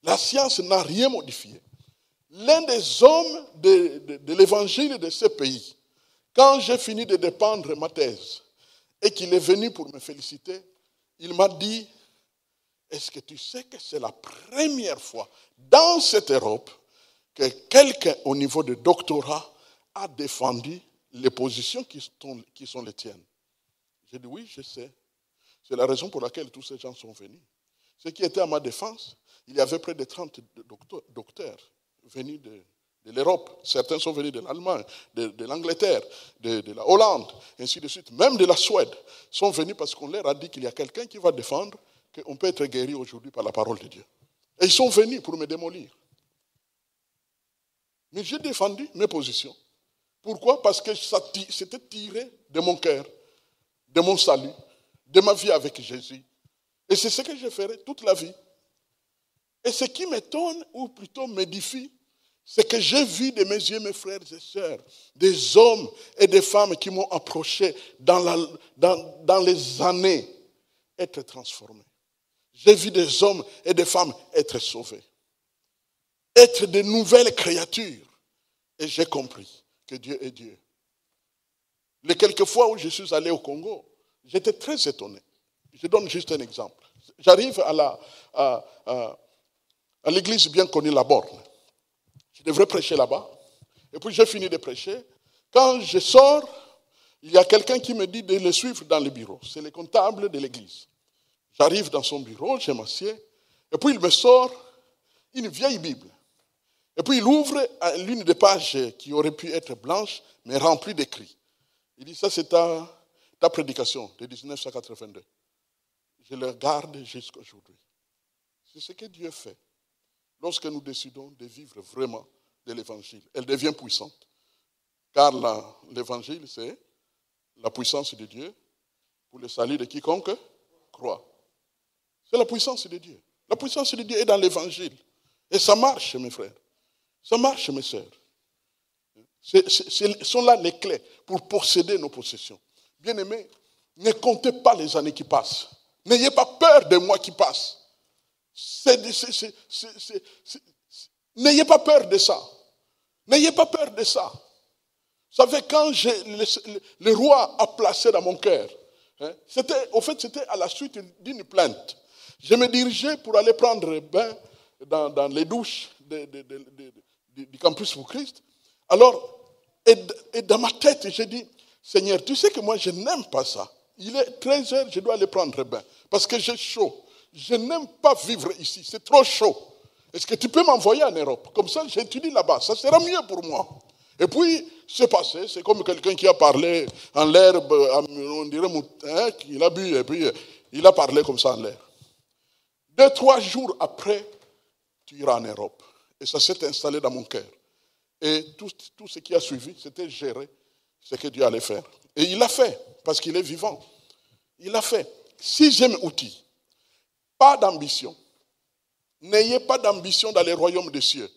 La science n'a rien modifié. L'un des hommes de l'évangile de ce pays, quand j'ai fini de défendre ma thèse et qu'il est venu pour me féliciter, il m'a dit, est-ce que tu sais que c'est la première fois dans cette Europe que quelqu'un au niveau de doctorat a défendu les positions qui sont les tiennes? J'ai dit oui, je sais. C'est la raison pour laquelle tous ces gens sont venus. Ceux qui étaient à ma défense, il y avait près de 30 docteurs venus de l'Europe. Certains sont venus de l'Allemagne, de l'Angleterre, de la Hollande, ainsi de suite. Même de la Suède sont venus parce qu'on leur a dit qu'il y a quelqu'un qui va défendre qu'on peut être guéri aujourd'hui par la parole de Dieu. Et ils sont venus pour me démolir. Mais j'ai défendu mes positions. Pourquoi? Parce que c'était tiré de mon cœur, de mon salut, de ma vie avec Jésus. Et c'est ce que je ferai toute la vie. Et ce qui m'étonne, ou plutôt m'édifie, c'est que j'ai vu de mes yeux, mes frères et sœurs, des hommes et des femmes qui m'ont approché dans les années être transformés. J'ai vu des hommes et des femmes être sauvés, être de nouvelles créatures. Et j'ai compris que Dieu est Dieu. Les quelques fois où je suis allé au Congo, j'étais très étonné. Je donne juste un exemple. J'arrive à l'église bien connue, la Borne. Je devrais prêcher là-bas. Et puis j'ai fini de prêcher. Quand je sors, il y a quelqu'un qui me dit de le suivre dans le bureau. C'est le comptable de l'église. J'arrive dans son bureau, je m'assieds. Et puis il me sort une vieille Bible. Et puis il ouvre l'une des pages qui aurait pu être blanche, mais remplie d'écrits. Il dit, ça c'est ta prédication de 1982. Je le garde jusqu'à aujourd'hui. C'est ce que Dieu fait. Lorsque nous décidons de vivre vraiment de l'évangile, elle devient puissante. Car l'évangile, c'est la puissance de Dieu pour le salut de quiconque croit. C'est la puissance de Dieu. La puissance de Dieu est dans l'évangile. Et ça marche, mes frères. Ça marche, mes sœurs. Ce sont là les clés pour posséder nos possessions. Bien-aimés, ne comptez pas les années qui passent. N'ayez pas peur des mois qui passent. N'ayez pas peur de ça. N'ayez pas peur de ça. Vous savez, quand le roi a placé dans mon cœur, c'était à la suite d'une plainte. Je me dirigeais pour aller prendre bain dans les douches du campus pour Christ. Alors, et dans ma tête, j'ai dit, Seigneur, tu sais que moi, je n'aime pas ça. Il est 13h, je dois aller prendre bain. Parce que j'ai chaud. Je n'aime pas vivre ici, c'est trop chaud. Est-ce que tu peux m'envoyer en Europe? Comme ça, j'étudie là-bas, ça sera mieux pour moi. Et puis, c'est passé, c'est comme quelqu'un qui a parlé en l'air, on dirait qu'il a bu, et puis il a parlé comme ça en l'air. 2-3 jours après, tu iras en Europe. Et ça s'est installé dans mon cœur. Et tout ce qui a suivi, c'était gérer ce que Dieu allait faire. Et il l'a fait, parce qu'il est vivant. Il l'a fait. 6e outil. Pas d'ambition. N'ayez pas d'ambition dans les royaumes des cieux.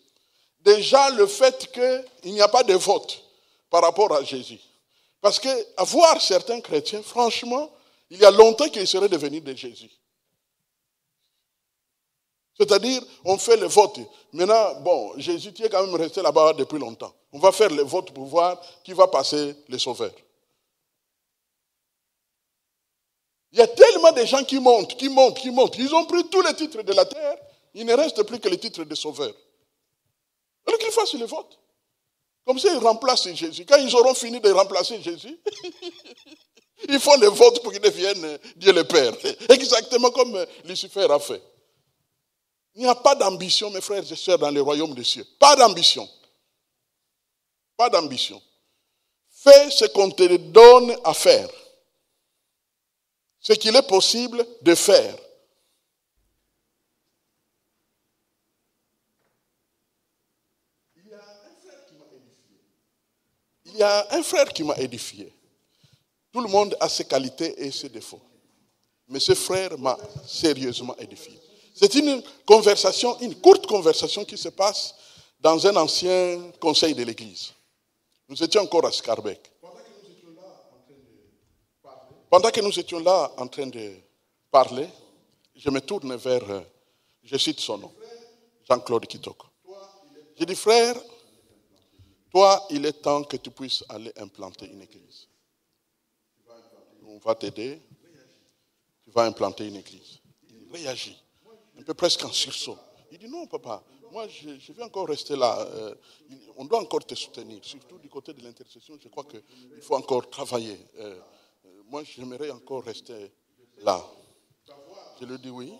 Déjà, le fait qu'il n'y a pas de vote par rapport à Jésus. Parce qu'à voir certains chrétiens, franchement, il y a longtemps qu'ils seraient devenus de Jésus. C'est-à-dire, on fait le vote. Maintenant, bon, Jésus, tu es quand même resté là-bas depuis longtemps. On va faire le vote pour voir qui va passer les sauveurs. Il y a tellement de gens qui montent. Ils ont pris tous les titres de la terre. Il ne reste plus que les titres de sauveurs. Alors qu'ils fassent le vote. Comme ça, ils remplacent Jésus. Quand ils auront fini de remplacer Jésus, ils font le vote pour qu'il devienne Dieu le Père. Exactement comme Lucifer a fait. Il n'y a pas d'ambition, mes frères et sœurs, dans le royaume des cieux. Pas d'ambition. Pas d'ambition. Fais ce qu'on te donne à faire. Ce qu'il est possible de faire. Il y a un frère qui m'a édifié. Tout le monde a ses qualités et ses défauts. Mais ce frère m'a sérieusement édifié. C'est une conversation, une courte conversation qui se passe dans un ancien conseil de l'église. Nous étions encore à Scarbeck. Pendant que nous étions là en train de parler, je me tourne vers, je cite son nom, Jean-Claude Kitoko. J'ai dit, frère, toi, il est temps que tu puisses aller implanter une église. On va t'aider. Tu vas implanter une église. Il réagit, un peu presque en sursaut. Il dit, non, papa, moi, je vais encore rester là. On doit encore te soutenir, surtout du côté de l'intercession. Je crois qu'il faut encore travailler. Moi, j'aimerais encore rester là. Je lui dis oui.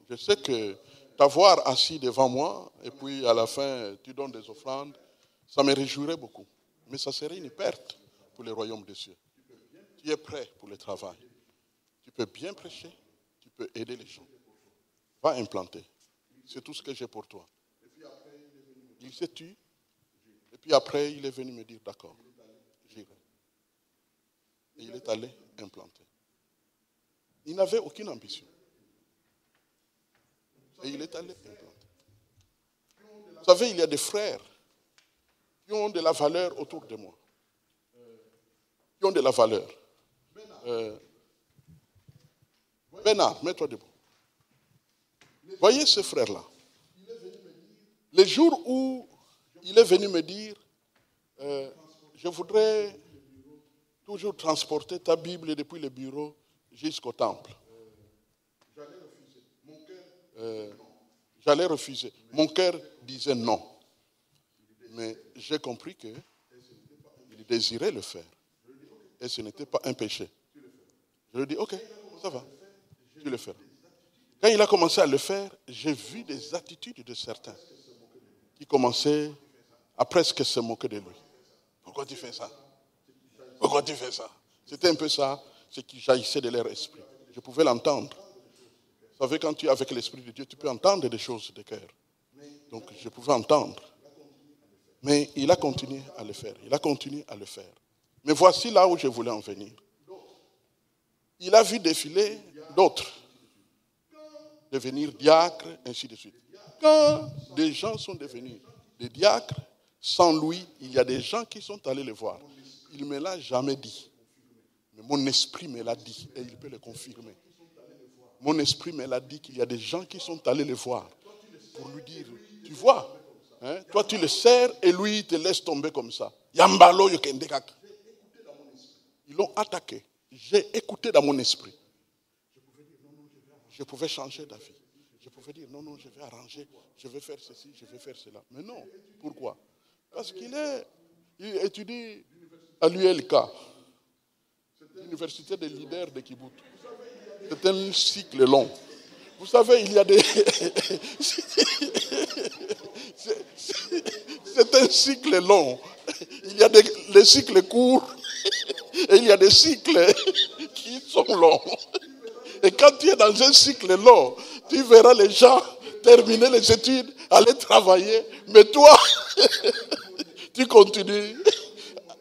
Je sais que t'avoir assis devant moi, et puis à la fin, tu donnes des offrandes, ça me réjouirait beaucoup. Mais ça serait une perte pour le royaume des cieux. Tu es prêt pour le travail. Tu peux bien prêcher, tu peux aider les gens. Va implanter. C'est tout ce que j'ai pour toi. Il s'est tu. Et puis après, il est venu me dire, d'accord, j'irai. Et il est allé implanter. Il n'avait aucune ambition. Et il est allé implanter. Vous savez, il y a des frères qui ont de la valeur autour de moi. Qui ont de la valeur. Bernard, mets-toi debout. Voyez ce frère-là. Le jour où il est venu me dire, je voudrais toujours transporter ta Bible depuis le bureau jusqu'au temple. J'allais refuser. Mon cœur disait non. Mais j'ai compris qu'il désirait le faire. Et ce n'était pas un péché. Je lui ai dit, ok, ça va, tu le feras. Quand il a commencé à le faire, j'ai vu des attitudes de certains qui commençaient à presque se moquer de lui. Pourquoi tu fais ça? Pourquoi tu fais ça? C'était un peu ça, ce qui jaillissait de leur esprit. Je pouvais l'entendre. Vous savez, quand tu es avec l'Esprit de Dieu, tu peux entendre des choses de cœur. Donc, je pouvais entendre. Mais il a continué à le faire. Il a continué à le faire. Mais voici là où je voulais en venir. Il a vu défiler d'autres. Devenir diacre, ainsi de suite. Quand des gens sont devenus des diacres, sans lui, il y a des gens qui sont allés le voir. Il ne me l'a jamais dit. Mais mon esprit me l'a dit et il peut le confirmer. Mon esprit me l'a dit qu'il y a des gens qui sont allés le voir pour lui dire, tu vois, hein, toi tu le sers et lui il te laisse tomber comme ça. Yambalo yokendekak. Ils l'ont attaqué. J'ai écouté dans mon esprit. Je pouvais changer d'avis. Je pouvais dire, non, je vais arranger, je vais faire ceci, je vais faire cela. Mais non, pourquoi? Parce qu'il étudie à l'ULK, l'université des leaders de Kiboutou. C'est un cycle long. Vous savez, il y a des... C'est un cycle long. Il y a des cycles courts et il y a des cycles qui sont longs. Et quand tu es dans un cycle long, tu verras les gens terminer les études, aller travailler, mais toi, tu continues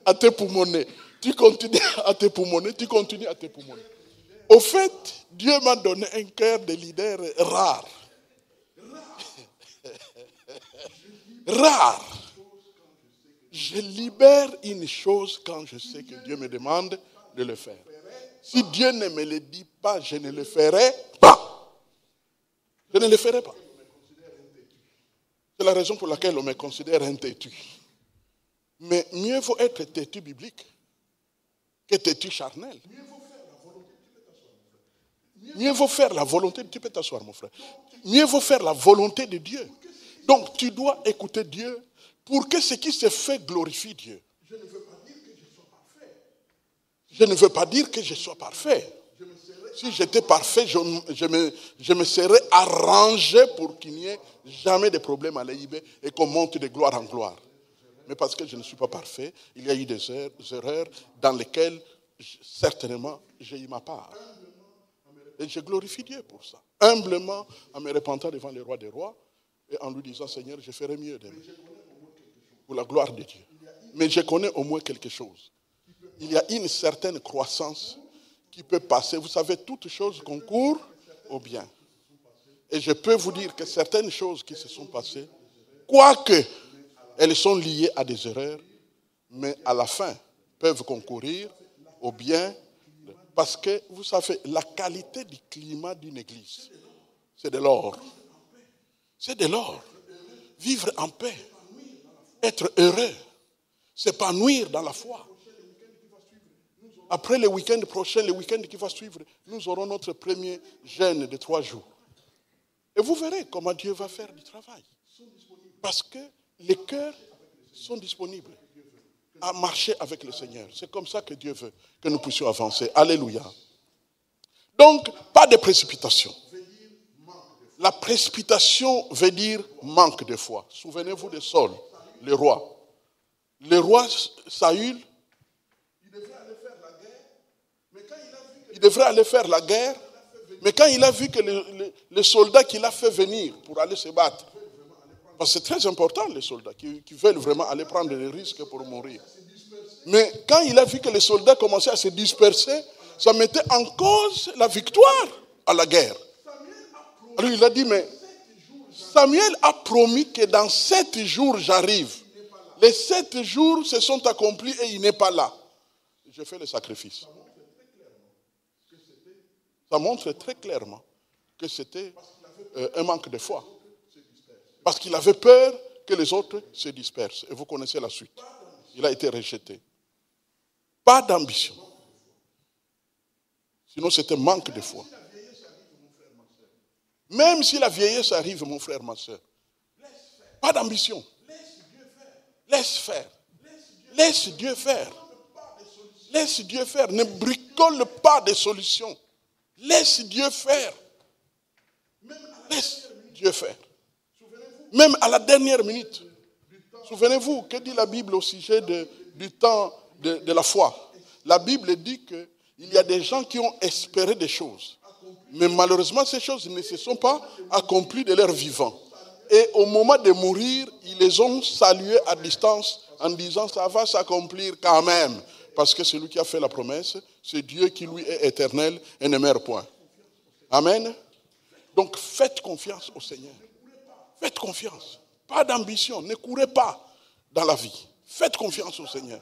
à te poumonner. Tu continues à te poumonner, tu continues à te poumonner. Au fait, Dieu m'a donné un cœur de leader rare. Rare. Je libère une chose quand je sais que Dieu me demande de le faire. Si Dieu ne me le dit pas, je ne le ferai pas. Je ne le ferai pas. C'est la raison pour laquelle on me considère un têtu. Mais mieux vaut être têtu biblique que têtu charnel. Mieux vaut faire la volonté de Dieu. Tu peux t'asseoir, mon frère. Mieux vaut faire la volonté de Dieu. Donc, tu dois écouter Dieu pour que ce qui se fait glorifie Dieu. Je ne veux pas dire que je sois parfait. Si j'étais parfait, je me serais arrangé pour qu'il n'y ait jamais de problème à l'AIB et qu'on monte de gloire en gloire. Mais parce que je ne suis pas parfait, il y a eu des erreurs dans lesquelles, certainement, j'ai eu ma part. Et je glorifie Dieu pour ça. Humblement, en me repentant devant le roi des rois et en lui disant, Seigneur, je ferai mieux demain. Pour la gloire de Dieu. Mais je connais au moins quelque chose. Il y a une certaine croissance qui peut passer. Vous savez, toutes choses concourent au bien. Et je peux vous dire que certaines choses qui se sont passées, quoique elles sont liées à des erreurs, mais à la fin peuvent concourir au bien. Parce que, vous savez, la qualité du climat d'une église, c'est de l'or. C'est de l'or. Vivre en paix, être heureux, s'épanouir dans la foi. Après le week-end prochain, le week-end qui va suivre, nous aurons notre premier jeûne de 3 jours. Et vous verrez comment Dieu va faire du travail. Parce que les cœurs sont disponibles à marcher avec le Seigneur. C'est comme ça que Dieu veut que nous puissions avancer. Alléluia. Donc, pas de précipitation. La précipitation veut dire manque de foi. Souvenez-vous de Saul, le roi. Le roi Saül, il devrait aller faire la guerre, mais quand il a vu que les soldats qu'il a fait venir pour aller se battre, parce que c'est très important les soldats qui veulent vraiment aller prendre des risques pour mourir. Mais quand il a vu que les soldats commençaient à se disperser, ça mettait en cause la victoire à la guerre. Alors il a dit, mais Samuel a promis que dans 7 jours j'arrive. Les 7 jours se sont accomplis et il n'est pas là. Je fais le sacrifice. Ça montre très clairement que c'était un manque de foi. Parce qu'il avait peur que les autres se dispersent. Et vous connaissez la suite. Il a été rejeté. Pas d'ambition. Sinon, c'était manque de foi. Même si la vieillesse arrive, mon frère, ma soeur, pas d'ambition. Laisse faire. Laisse Dieu faire. Laisse Dieu faire. Ne bricole pas de solutions. Laisse Dieu faire. Laisse Dieu faire. Même à la dernière minute. Souvenez-vous, que dit la Bible au sujet du temps de la foi? La Bible dit qu'il y a des gens qui ont espéré des choses. Mais malheureusement, ces choses ne se sont pas accomplies de leur vivant. Et au moment de mourir, ils les ont salués à distance en disant ça va s'accomplir quand même. Parce que celui qui a fait la promesse, c'est Dieu qui lui est éternel et ne meurt point. Amen. Donc faites confiance au Seigneur. Faites confiance. Pas d'ambition. Ne courez pas dans la vie. Faites confiance au Seigneur.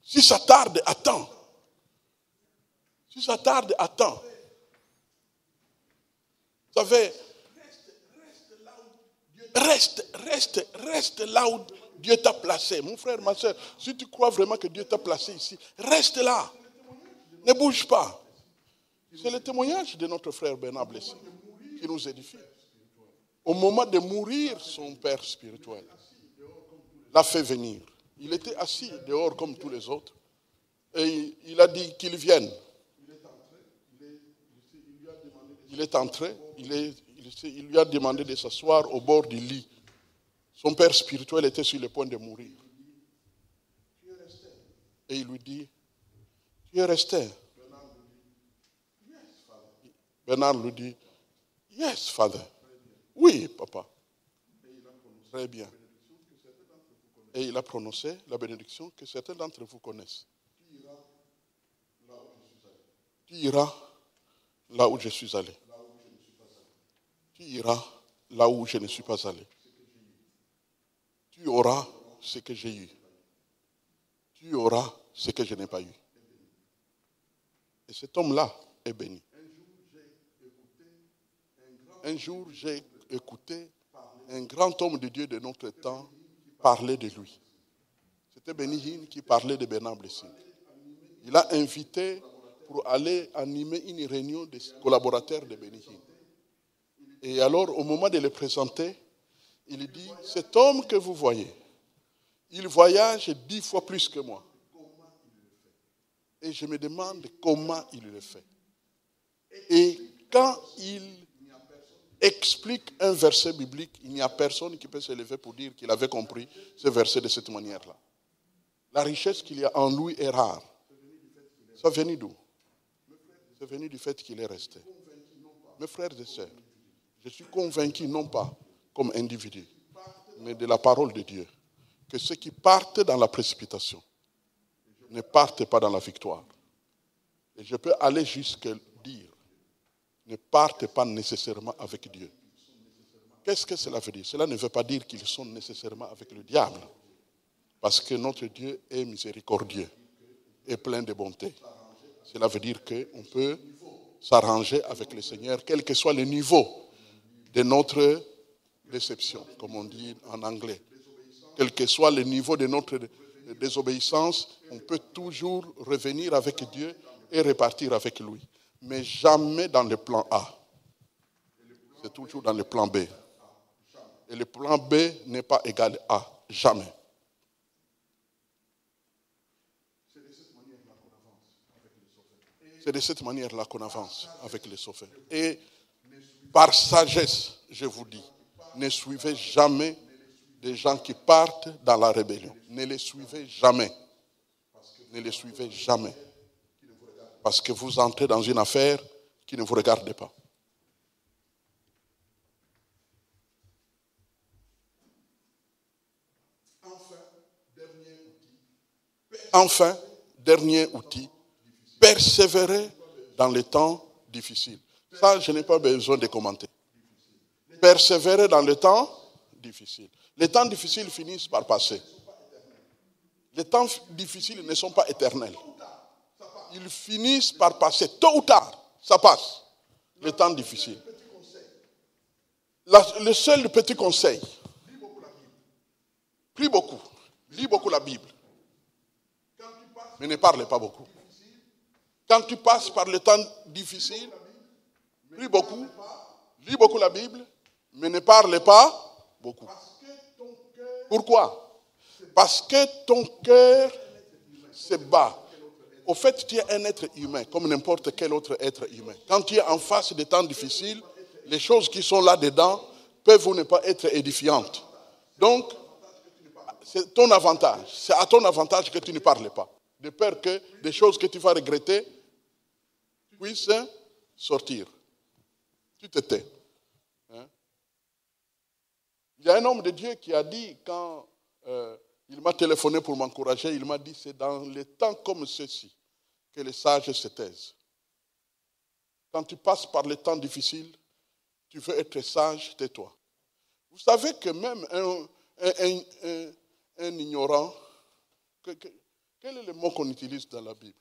Si ça tarde, attends. Si ça tarde, attends. Vous savez, reste là où Dieu t'a placé. Mon frère, ma soeur, si tu crois vraiment que Dieu t'a placé ici, reste là. Ne bouge pas. C'est le témoignage de notre frère Bernard Blessé qui nous édifie. Au moment de mourir, son père spirituel l'a fait venir. Il était assis dehors comme tous les autres. Et il a dit qu'il vienne. Il est entré, il lui a demandé de s'asseoir au bord du lit. Son père spirituel était sur le point de mourir. Et il lui dit, tu es resté. Bernard lui dit, yes, father. Oui, papa. Très bien. Et il a prononcé la bénédiction que certains d'entre vous connaissent. Tu iras là où je suis allé. Tu iras là où je ne suis pas allé. Tu auras ce que j'ai eu. Tu auras ce que je n'ai pas eu. Et cet homme-là est béni. Un jour, j'ai écouté un grand homme de Dieu de notre temps parler de lui. C'était Benny Hinn qui parlait de Bernard Blessing. Il a invité pour aller animer une réunion des collaborateurs de Benny Hinn. Et alors, au moment de le présenter, il dit, cet homme que vous voyez, il voyage 10 fois plus que moi. Et je me demande comment il le fait. Et quand il explique un verset biblique, il n'y a personne qui peut se lever pour dire qu'il avait compris ce verset de cette manière-là. La richesse qu'il y a en lui est rare. Ça vient d'où? C'est venu du fait qu'il est resté. Mes frères et sœurs, je suis convaincu non pas comme individu, mais de la parole de Dieu, que ceux qui partent dans la précipitation ne partent pas dans la victoire. Et je peux aller jusqu'à dire, ne partent pas nécessairement avec Dieu. Qu'est-ce que cela veut dire? Cela ne veut pas dire qu'ils sont nécessairement avec le diable. Parce que notre Dieu est miséricordieux et plein de bonté. Cela veut dire qu'on peut s'arranger avec le Seigneur, quel que soit le niveau de notre déception, comme on dit en anglais. Quel que soit le niveau de notre désobéissance, on peut toujours revenir avec Dieu et repartir avec lui. Mais jamais dans le plan A. C'est toujours dans le plan B. Et le plan B n'est pas égal à A. Jamais. C'est de cette manière-là qu'on avance avec les sauveurs. Et par sagesse, je vous dis, ne suivez jamais des gens qui partent dans la rébellion. Ne les suivez jamais. Ne les suivez jamais. Parce que vous entrez dans une affaire qui ne vous regarde pas. Enfin, dernier outil, persévérer dans les temps difficiles. Ça, je n'ai pas besoin de commenter. Persévérer dans les temps difficiles. Les temps difficiles finissent par passer. Les temps difficiles ne sont pas éternels. Ils finissent par passer. Tôt ou tard, ça passe. Les temps difficiles. Le seul petit conseil, prie beaucoup. Lis beaucoup la Bible. Mais ne parle pas beaucoup. Quand tu passes par les temps difficiles, prie beaucoup, lis beaucoup la Bible, mais ne parle pas beaucoup. Pourquoi? Parce que ton cœur se bat. Au fait, tu es un être humain, comme n'importe quel autre être humain. Quand tu es en face des temps difficiles, les choses qui sont là-dedans peuvent ou ne pas être édifiantes. Donc, c'est ton avantage. C'est à ton avantage que tu ne parles pas. De peur que des choses que tu vas regretter puissent sortir. Tu te tais. Hein? Il y a un homme de Dieu qui a dit, quand il m'a téléphoné pour m'encourager, il m'a dit, c'est dans les temps comme ceux-ci que les sages se taisent. Quand tu passes par les temps difficiles, tu veux être sage, tais-toi. Vous savez que même un ignorant, quel est le mot qu'on utilise dans la Bible?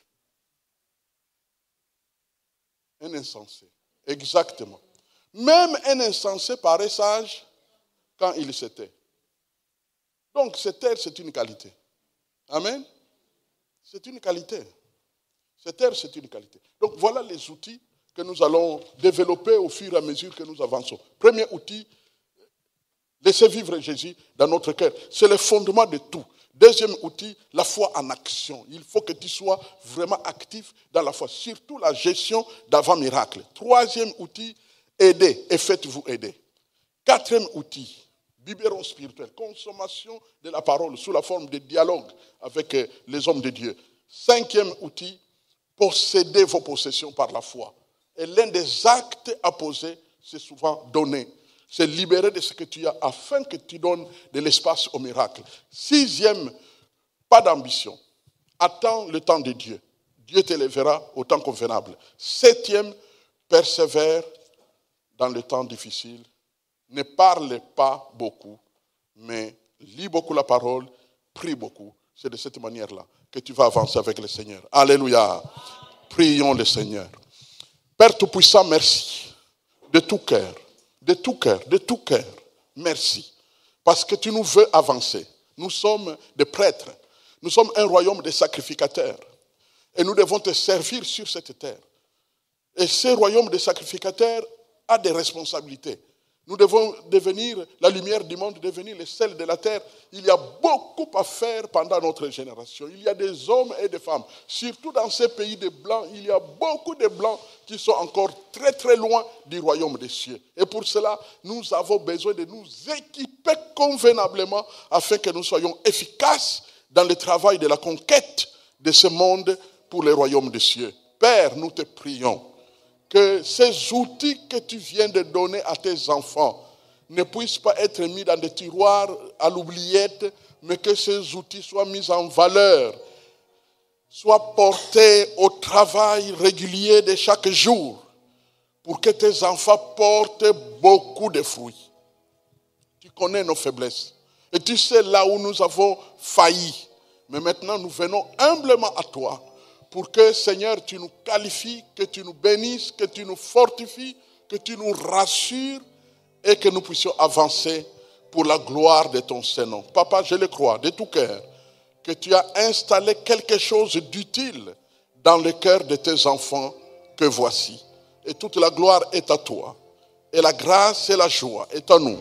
Un insensé. Exactement. Même un insensé paraît sage quand il se tait. Donc, se taire, c'est une qualité. Amen. C'est une qualité. Se taire, c'est une qualité. Donc, voilà les outils que nous allons développer au fur et à mesure que nous avançons. Premier outil, laissez vivre Jésus dans notre cœur. C'est le fondement de tout. Deuxième outil, la foi en action. Il faut que tu sois vraiment actif dans la foi, surtout la gestion d'avant-miracle. Troisième outil, aidez et faites-vous aider. Quatrième outil, biberon spirituel, consommation de la parole sous la forme de dialogue avec les hommes de Dieu. Cinquième outil, possédez vos possessions par la foi. Et l'un des actes à poser, c'est souvent donner. C'est libérer de ce que tu as afin que tu donnes de l'espace au miracle. Sixième, pas d'ambition. Attends le temps de Dieu. Dieu t'élèvera au temps convenable. Septième, persévère dans le temps difficile. Ne parle pas beaucoup, mais lis beaucoup la parole, prie beaucoup. C'est de cette manière-là que tu vas avancer avec le Seigneur. Alléluia. Prions le Seigneur. Père Tout-Puissant, merci. De tout cœur. De tout cœur, de tout cœur, merci. Parce que tu nous veux avancer. Nous sommes des prêtres. Nous sommes un royaume de sacrificateurs. Et nous devons te servir sur cette terre. Et ce royaume de sacrificateurs a des responsabilités. Nous devons devenir la lumière du monde, devenir le sel de la terre. Il y a beaucoup à faire pendant notre génération. Il y a des hommes et des femmes. Surtout dans ces pays de blancs, il y a beaucoup de blancs qui sont encore très très loin du royaume des cieux. Et pour cela, nous avons besoin de nous équiper convenablement afin que nous soyons efficaces dans le travail de la conquête de ce monde pour le royaume des cieux. Père, nous te prions que ces outils que tu viens de donner à tes enfants ne puissent pas être mis dans des tiroirs à l'oubliette, mais que ces outils soient mis en valeur, soient portés au travail régulier de chaque jour, pour que tes enfants portent beaucoup de fruits. Tu connais nos faiblesses, et tu sais là où nous avons failli, mais maintenant nous venons humblement à toi, pour que, Seigneur, tu nous qualifies, que tu nous bénisses, que tu nous fortifies, que tu nous rassures et que nous puissions avancer pour la gloire de ton Saint-Nom. Papa, je le crois de tout cœur que tu as installé quelque chose d'utile dans le cœur de tes enfants que voici. Et toute la gloire est à toi. Et la grâce et la joie est à nous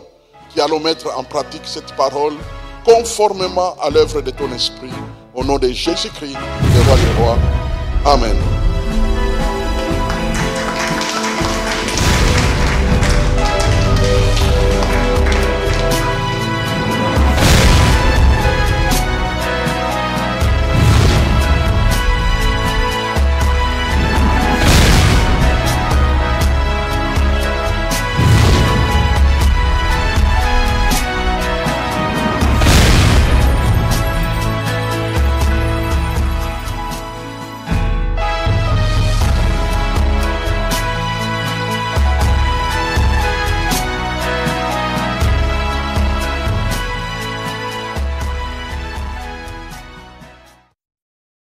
qui allons mettre en pratique cette parole conformément à l'œuvre de ton esprit. Au nom de Jésus-Christ, le roi des rois. Amen.